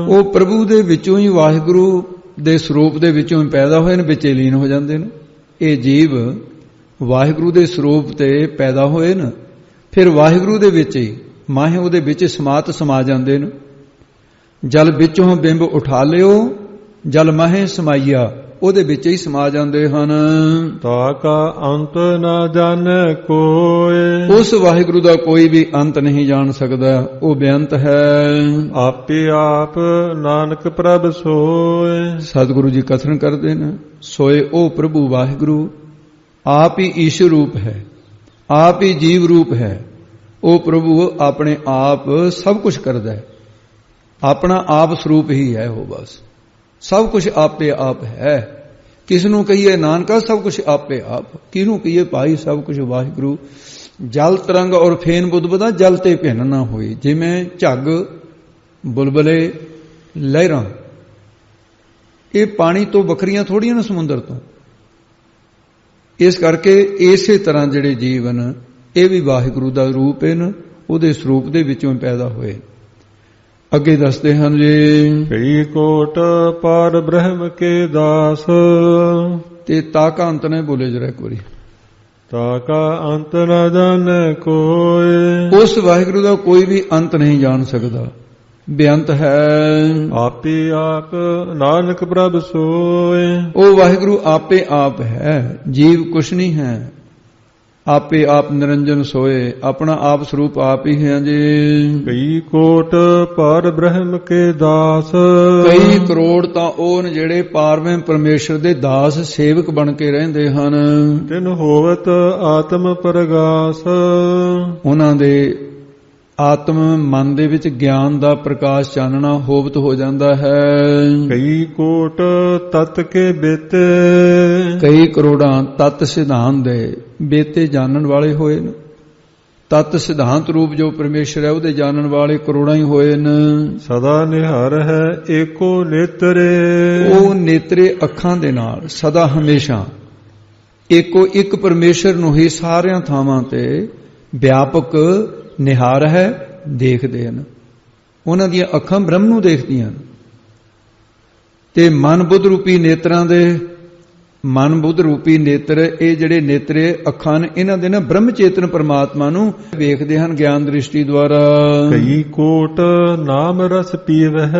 ਉਹ ਪ੍ਰਭੂ ਦੇ ਵਿੱਚੋਂ ਹੀ ਵਾਹਿਗੁਰੂ ਦੇ ਸਰੂਪ ਦੇ ਵਿੱਚੋਂ ਹੀ ਪੈਦਾ ਹੋਏ ਨੇ, ਵਿੱਚ ਲੀਨ ਹੋ ਜਾਂਦੇ ਨੇ। ਇਹ ਜੀਵ ਵਾਹਿਗੁਰੂ ਦੇ ਸਰੂਪ ਤੇ ਪੈਦਾ ਹੋਏ ਨੇ, ਫਿਰ ਵਾਹਿਗੁਰੂ ਦੇ ਵਿੱਚ ਹੀ ਮਾਹੇ ਉਹਦੇ ਵਿੱਚ ਸਮਾਤ ਸਮਾ ਜਾਂਦੇ ਨੇ। ਜਲ ਵਿੱਚੋਂ ਬਿੰਬ ਉਠਾ ਲਿਓ, ਜਲ ਮਾਹੇ ਸਮਾਈਆ, ਉਹਦੇ ਵਿੱਚ ਹੀ ਸਮਾ ਜਾਂਦੇ ਹਨ। ਤਾ ਕਾ ਅੰਤ ਨਾ ਜਾਣੈ ਕੋਇ, ਉਸ ਵਾਹਿਗੁਰੂ ਦਾ ਕੋਈ ਵੀ ਅੰਤ ਨਹੀਂ ਜਾਣ ਸਕਦਾ, ਉਹ ਬੇਅੰਤ ਹੈ। ਆਪੇ ਆਪ ਨਾਨਕ ਪ੍ਰਭ ਸੋਇ, ਸਤਿਗੁਰੂ ਜੀ ਕਥਨ ਕਰਦੇ ਨੇ, ਸੋਏ ਉਹ ਪ੍ਰਭੂ ਵਾਹਿਗੁਰੂ ਆਪ ਹੀ ਈਸ਼ਰ ਰੂਪ ਹੈ, ਆਪ ਹੀ ਜੀਵ ਰੂਪ ਹੈ। ਉਹ ਪ੍ਰਭੂ ਆਪਣੇ ਆਪ ਸਭ ਕੁਝ ਕਰਦਾ ਹੈ, ਆਪਣਾ ਆਪ ਸਰੂਪ ਹੀ ਹੈ ਉਹ, ਬਸ ਸਭ ਕੁਝ ਆਪੇ ਆਪ ਹੈ। ਕਿਸ ਨੂੰ ਕਹੀਏ ਨਾਨਕਾ ਸਭ ਕੁਝ ਆਪੇ ਆਪ, ਕਿਹਨੂੰ ਕਹੀਏ ਭਾਈ ਸਭ ਕੁਝ ਵਾਹਿਗੁਰੂ। ਜਲ ਤਰੰਗ ਔਰ ਫੇਨ ਬੁੱਧਬਦਾ, ਜਲ ਤੇ ਭਿੰਨ ਨਾ ਹੋਈ, ਜਿਵੇਂ ਝੱਗ ਬੁਲਬਲੇ ਲਹਿਰਾਂ, ਇਹ ਪਾਣੀ ਤੋਂ ਵੱਖਰੀਆਂ ਥੋੜੀਆਂ ਨੇ ਸਮੁੰਦਰ ਤੋਂ। ਇਸ ਕਰਕੇ ਇਸੇ ਤਰ੍ਹਾਂ ਜਿਹੜੇ ਜੀਵਨ ਇਹ ਵੀ ਵਾਹਿਗੁਰੂ ਦਾ ਰੂਪ ਹਨ, ਉਹਦੇ ਸਰੂਪ ਦੇ ਵਿੱਚੋਂ ਪੈਦਾ ਹੋਏ। ਅੱਗੇ ਦੱਸਦੇ ਹਨ ਜੀ, ਕਈ ਕੋਟ ਪਰ ਬ੍ਰਹਮ ਕੇ ਦਾਸ, ਤੇ ਤਾਕਾ ਅੰਤ ਨੇ ਬੋਲੇ ਜਰਾ ਇੱਕ ਵਾਰੀ, ਤਾਕਾ ਅੰਤ ਨਾ ਜਾਣੈ ਕੋਇ, ਉਸ ਵਾਹਿਗੁਰੂ ਦਾ ਕੋਈ ਵੀ ਅੰਤ ਨਹੀਂ ਜਾਣ ਸਕਦਾ, ਬੇਅੰਤ ਹੈ। ਆਪੇ ਆਪ ਨਾਨਕ ਪ੍ਰਭ ਸੋਇ, ਉਹ ਵਾਹਿਗੁਰੂ ਆਪੇ ਆਪ ਹੈ, ਜੀਵ ਕੁਛ ਨਹੀਂ ਹੈ। ਆਪੇ ਆਪ ਨਿਰੰਜਨ ਸੋਏ, ਆਪਣਾ ਆਪ ਸਰੂਪ ਆਪ ਹੀ ਹੈ ਜੀ। ਕਈ ਕੋਟ ਪਰ ਬ੍ਰਹਮ ਕੇ ਦਾਸ, ਕਈ ਕਰੋੜ ਤਾਂ ਉਹ ਨੇ ਜਿਹੜੇ ਪਾਰਵੇਂ ਪਰਮੇਸ਼ਰ ਦੇ ਦਾਸ ਸੇਵਕ ਬਣ ਕੇ ਰਹਿੰਦੇ ਹਨ। ਤਿਨ ਹੋਵਤ ਆਤਮ ਪ੍ਰਗਾਸ, ਉਹਨਾਂ ਦੇ ਆਤਮ ਮਨ ਦੇ ਵਿੱਚ ਗਿਆਨ ਦਾ ਪ੍ਰਕਾਸ਼ ਚਾਨਣਾ ਹੋਵਤ ਹੋ ਜਾਂਦਾ ਹੈ। ਕਈ ਕੋਟ ਤਤ ਕੇ ਬੇਤੇ, ਕਈ ਕਰੋੜਾਂ ਤਤ ਸਿਧਾਂਤ ਦੇ ਬੇਤੇ ਜਾਣਨ ਵਾਲੇ ਹੋਏ ਨੇ। ਤਤ ਸਿਧਾਂਤ ਰੂਪ ਜੋ ਪਰਮੇਸ਼ਰ ਹੈ ਉਹਦੇ ਜਾਣਨ ਵਾਲੇ ਕਰੋੜਾਂ ਹੀ ਹੋਏ ਨੇ। ਸਦਾ ਨਿਹਾਰ ਹੈ ਏਕੋ ਨੇਤਰੇ, ਉਹ ਨੇਤਰੇ ਅੱਖਾਂ ਦੇ ਨਾਲ ਸਦਾ ਹਮੇਸ਼ਾ ਇੱਕੋ ਇੱਕ ਪਰਮੇਸ਼ਰ ਨੂੰ ਹੀ ਸਾਰਿਆਂ ਥਾਵਾਂ ਤੇ ਵਿਆਪਕ ਨਿਹਾਰ ਹੈ, ਦੇਖਦੇ ਹਨ। ਉਹਨਾਂ ਦੀਆਂ ਅੱਖਾਂ ਬ੍ਰਹਮ ਨੂੰ ਦੇਖਦੀਆਂ ਹਨ। ਤੇ ਮਨ ਬੁੱਧ ਰੂਪੀ ਨੇਤਰਾਂ ਦੇ, ਮਨ ਬੁੱਧ ਰੂਪੀ ਨੇਤਰ, ਇਹ ਜਿਹੜੇ ਨੇਤਰੇ ਅੱਖਾਂ ਨੇ, ਇਹਨਾਂ ਦੇ ਨਾ ਬ੍ਰਹਮ ਚੇਤਨ ਪਰਮਾਤਮਾ ਨੂੰ ਵੇਖਦੇ ਹਨ ਗਿਆਨ ਦ੍ਰਿਸ਼ਟੀ ਦੁਆਰਾ। ਕਈ ਕੋਟ ਨਾਮ ਰਸ ਪੀਵਹਿ,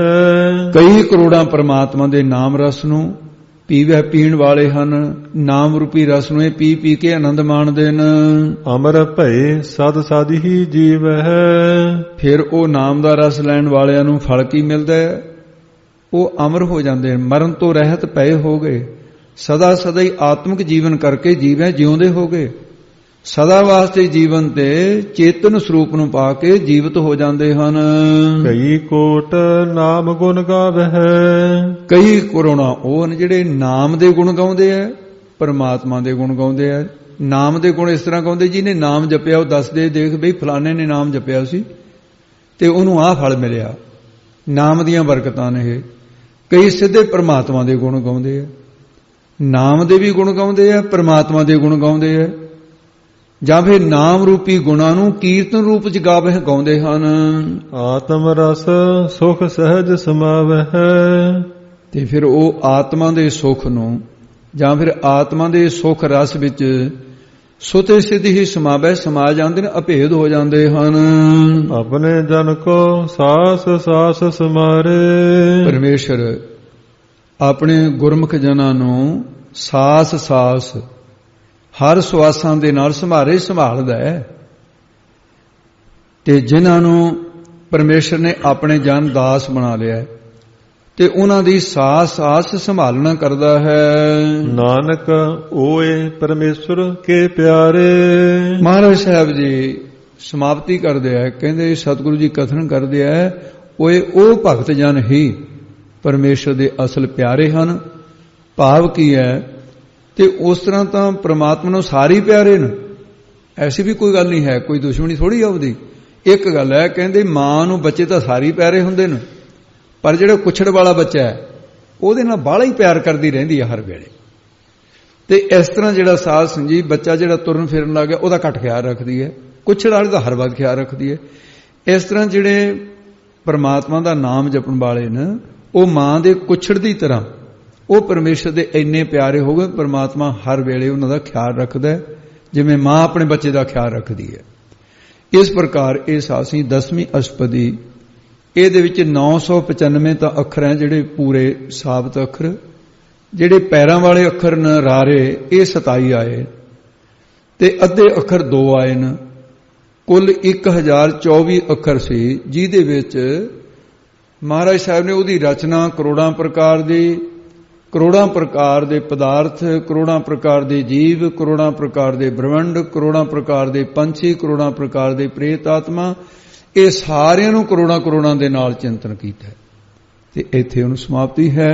ਕਈ ਕਰੋੜਾਂ ਪਰਮਾਤਮਾ ਦੇ ਨਾਮ ਰਸ ਨੂੰ ਪੀਵਹਿ, ਪੀਣ ਵਾਲੇ ਹਨ। ਨਾਮ ਰੂਪੀ ਰਸ ਨੂੰ ਇਹ ਪੀ ਪੀ ਕੇ ਆਨੰਦ ਮਾਣਦੇ ਨੇ। ਅਮਰ ਭਏ ਸਦ ਸਦ ਹੀ ਜੀਵਹਿ, ਫਿਰ ਉਹ ਨਾਮ ਦਾ ਰਸ ਲੈਣ ਵਾਲਿਆਂ ਨੂੰ ਫਲ ਕੀ ਮਿਲਦਾ ਹੈ? ਉਹ ਅਮਰ ਹੋ ਜਾਂਦੇ ਹਨ, ਮਰਨ ਤੋਂ ਰਹਿਤ ਪਏ ਹੋ ਗਏ, ਸਦਾ ਸਦਾ ਹੀ ਆਤਮਿਕ ਜੀਵਨ ਕਰਕੇ ਜੀਵੈ ਜਿਉਂਦੇ ਹੋ ਗਏ। ਸਦਾ ਵਾਸਤੇ ਜੀਵਨ ਤੇ ਚੇਤਨ ਸਰੂਪ ਨੂੰ ਪਾ ਕੇ ਜੀਵਤ ਹੋ ਜਾਂਦੇ ਹਨ। ਕਈ ਕੋਟ ਨਾਮ ਗੁਣ ਗਾਵਹਿ, ਕਈ ਕਰੋੜਾਂ ਉਹ ਨੇ ਜਿਹੜੇ ਨਾਮ ਦੇ ਗੁਣ ਗਾਉਂਦੇ ਆ, ਪਰਮਾਤਮਾ ਦੇ ਗੁਣ ਗਾਉਂਦੇ ਆ। ਨਾਮ ਦੇ ਗੁਣ ਇਸ ਤਰ੍ਹਾਂ ਗਾਉਂਦੇ, ਜਿਹਨੇ ਨਾਮ ਜਪਿਆ ਉਹ ਦੱਸਦੇ, ਦੇਖ ਬਈ ਫਲਾਣੇ ਨੇ ਨਾਮ ਜਪਿਆ ਸੀ ਤੇ ਉਹਨੂੰ ਆਹ ਫਲ ਮਿਲਿਆ। ਨਾਮ ਦੀਆਂ ਬਰਕਤਾਂ ਨੇ ਇਹ। ਕਈ ਸਿੱਧੇ ਪਰਮਾਤਮਾ ਦੇ ਗੁਣ ਗਾਉਂਦੇ ਆ, ਨਾਮ ਦੇ ਵੀ ਗੁਣ ਗਾਉਂਦੇ ਆ, ਪਰਮਾਤਮਾ ਦੇ ਗੁਣ ਗਾਉਂਦੇ ਆ, ਜਾਂ ਫਿਰ ਨਾਮ ਰੂਪੀ ਗੁਣਾਂ ਨੂੰ ਕੀਰਤਨ ਰੂਪ ਚ ਗਾਵਹਿ ਗਾਉਂਦੇ ਹਨ। ਆਤਮ ਰਸ ਸੁਖ ਸਹਿਜ ਸਮਾਵਹਿ, ਤੇ ਫਿਰ ਉਹ ਆਤਮਾ ਦੇ ਸੁਖ ਨੂੰ ਜਾਂ ਫਿਰ ਆਤਮਾ ਦੇ ਸੁਖ ਰਸ ਵਿੱਚ ਸੁਤੇ ਸਿੱਧ ਹੀ ਸਮਾਵਹਿ, ਸਮਾ ਜਾਂਦੇ ਨੇ, ਅਭੇਦ ਹੋ ਜਾਂਦੇ ਹਨ। ਆਪਣੇ ਜਨ ਕੋ ਸਾਸ ਸਾਸ ਸਮਾਰੇ, ਪਰਮੇਸ਼ਰ ਆਪਣੇ ਗੁਰਮੁਖ ਜਨਾਂ ਨੂੰ ਸਾਸ ਸਾਸ ਹਰ ਸਵਾਸਾਂ ਦੇ ਨਾਲ ਸੰਭਾਲਦਾ ਹੈ। ਤੇ ਜਿਨ੍ਹਾਂ ਨੂੰ ਪਰਮੇਸ਼ਰ ਨੇ ਆਪਣੇ ਜਨ ਦਾਸ ਬਣਾ ਲਿਆ ਤੇ ਉਹਨਾਂ ਦੀ ਸਾਸ ਸਾਸ ਸੰਭਾਲਣਾ ਕਰਦਾ ਹੈ। ਨਾਨਕ ਓਏ ਪਰਮੇਸ਼ਰ ਕੇ ਪਿਆਰੇ। ਮਹਾਰਾਜ ਸਾਹਿਬ ਜੀ ਸਮਾਪਤੀ ਕਰਦੇ ਆ, ਕਹਿੰਦੇ ਸਤਿਗੁਰੂ ਜੀ ਕਥਨ ਕਰਦੇ ਆ, ਓਏ ਉਹ ਭਗਤ ਜਨ ਹੀ ਪਰਮੇਸ਼ਰ ਦੇ ਅਸਲ ਪਿਆਰੇ ਹਨ। ਭਾਵ ਕੀ ਹੈ? ਤੇ ਉਸ ਤਰ੍ਹਾਂ ਤਾਂ ਪ੍ਰਮਾਤਮਾ ਨੂੰ ਸਾਰੇ ਪਿਆਰੇ ਨੇ, ਐਸੀ ਵੀ ਕੋਈ ਗੱਲ ਨਹੀਂ ਹੈ, ਕੋਈ ਦੁਸ਼ਮਣੀ ਥੋੜੀ ਆ ਉਹਦੀ। ਇੱਕ ਗੱਲ ਹੈ, ਕਹਿੰਦੇ ਮਾਂ ਨੂੰ ਬੱਚੇ ਤਾਂ ਸਾਰੇ ਪਿਆਰੇ ਹੁੰਦੇ ਨੇ, ਪਰ ਜਿਹੜਾ ਕੁਛੜ ਵਾਲਾ ਬੱਚਾ ਹੈ ਉਹਦੇ ਨਾਲ ਬਾਹਲਾ ਹੀ ਪਿਆਰ ਕਰਦੀ ਰਹਿੰਦੀ ਹੈ ਹਰ ਵੇਲੇ। ਤੇ ਇਸ ਤਰ੍ਹਾਂ ਜਿਹੜਾ ਸਾਧ ਸੰਗਤ ਬੱਚਾ ਜਿਹੜਾ ਤੁਰਨ ਫਿਰਨ ਲੱਗ ਗਿਆ ਉਹਦਾ ਘੱਟ ਖਿਆਲ ਰੱਖਦੀ ਹੈ, ਕੁਛੜ ਵਾਲੇ ਦਾ ਹਰ ਵਕਤ ਖਿਆਲ ਰੱਖਦੀ ਹੈ। ਇਸ ਤਰ੍ਹਾਂ ਜਿਹੜੇ ਪਰਮਾਤਮਾ ਦਾ ਨਾਮ ਜਪਣ ਵਾਲੇ ਨੇ ਉਹ ਮਾਂ ਦੇ ਕੁਛੜ ਦੀ ਤਰ੍ਹਾਂ ਉਹ ਪਰਮੇਸ਼ਰ ਦੇ ਇੰਨੇ ਪਿਆਰੇ ਹੋ ਗਏ, ਪਰਮਾਤਮਾ ਹਰ ਵੇਲੇ ਉਹਨਾਂ ਦਾ ਖਿਆਲ ਰੱਖਦਾ ਹੈ ਜਿਵੇਂ ਮਾਂ ਆਪਣੇ ਬੱਚੇ ਦਾ ਖਿਆਲ ਰੱਖਦੀ ਹੈ। ਇਸ ਪ੍ਰਕਾਰ ਇਹ ਸਾਸੀ 10ਵੀਂ ਅਸ਼ਟਪਦੀ, ਇਹਦੇ ਵਿੱਚ 995 ਤਾਂ ਅੱਖਰ ਹੈ ਜਿਹੜੇ ਪੂਰੇ ਸਾਬਤ ਅੱਖਰ, ਜਿਹੜੇ ਪੈਰਾਂ ਵਾਲੇ ਅੱਖਰ ਨੇ ਰਾਰੇ ਇਹ 27 ਆਏ ਤੇ ਅੱਧੇ ਅੱਖਰ 2 ਆਏ ਨੇ। ਕੁੱਲ 1024 ਅੱਖਰ ਸੀ, ਜਿਹਦੇ ਵਿੱਚ ਮਹਾਰਾਜ ਸਾਹਿਬ ਨੇ ਉਹਦੀ ਰਚਨਾ ਕਰੋੜਾਂ ਪ੍ਰਕਾਰ ਦੀ, ਕਰੋੜਾਂ ਪ੍ਰਕਾਰ ਦੇ ਪਦਾਰਥ, ਕਰੋੜਾਂ ਪ੍ਰਕਾਰ ਦੇ ਜੀਵ, ਕਰੋੜਾਂ ਪ੍ਰਕਾਰ ਦੇ ਬ੍ਰਹਮੰਡ, ਕਰੋੜਾਂ ਪ੍ਰਕਾਰ ਦੇ ਪੰਛੀ, ਕਰੋੜਾਂ ਪ੍ਰਕਾਰ ਦੇ ਪ੍ਰੇਤ ਆਤਮਾ, ਇਹ ਸਾਰਿਆਂ ਨੂੰ ਕਰੋੜਾਂ ਕਰੋੜਾਂ ਦੇ ਨਾਲ ਚਿੰਤਨ ਕੀਤਾ ਤੇ ਇੱਥੇ ਉਹਨੂੰ ਸਮਾਪਤੀ ਹੈ।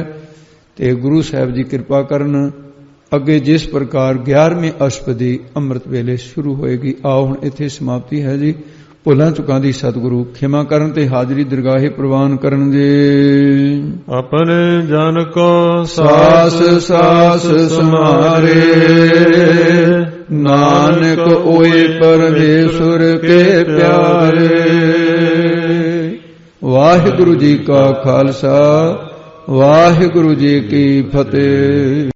ਤੇ ਗੁਰੂ ਸਾਹਿਬ ਜੀ ਕਿਰਪਾ ਕਰਨ, ਅੱਗੇ ਜਿਸ ਪ੍ਰਕਾਰ 11ਵੀਂ ਅਸ਼ਟਪਦੀ ਅੰਮ੍ਰਿਤ ਵੇਲੇ ਸ਼ੁਰੂ ਹੋਏਗੀ। ਆਓ ਹੁਣ ਇੱਥੇ ਸਮਾਪਤੀ ਹੈ ਜੀ। ਭੁੱਲਾਂ ਚੁੱਕਾਂ ਦੀ ਸਤਿਗੁਰੂ ਖਿਮਾ ਕਰਨ ਤੇ ਹਾਜ਼ਰੀ ਦਰਗਾਹੇ ਪ੍ਰਵਾਨ ਕਰਨ ਦੇ। ਆਪਣੇ ਜਨ ਕੋ ਸਾਸ ਸਾਸ ਸਮਾਰੇ, ਨਾਨਕ ਓਏ ਪਰਮੇਸ਼ਰ ਕੇ ਪਿਆਰੇ। ਵਾਹਿਗੁਰੂ ਜੀ ਕਾ ਖਾਲਸਾ, ਵਾਹਿਗੁਰੂ ਜੀ ਕੀ ਫਤਿਹ।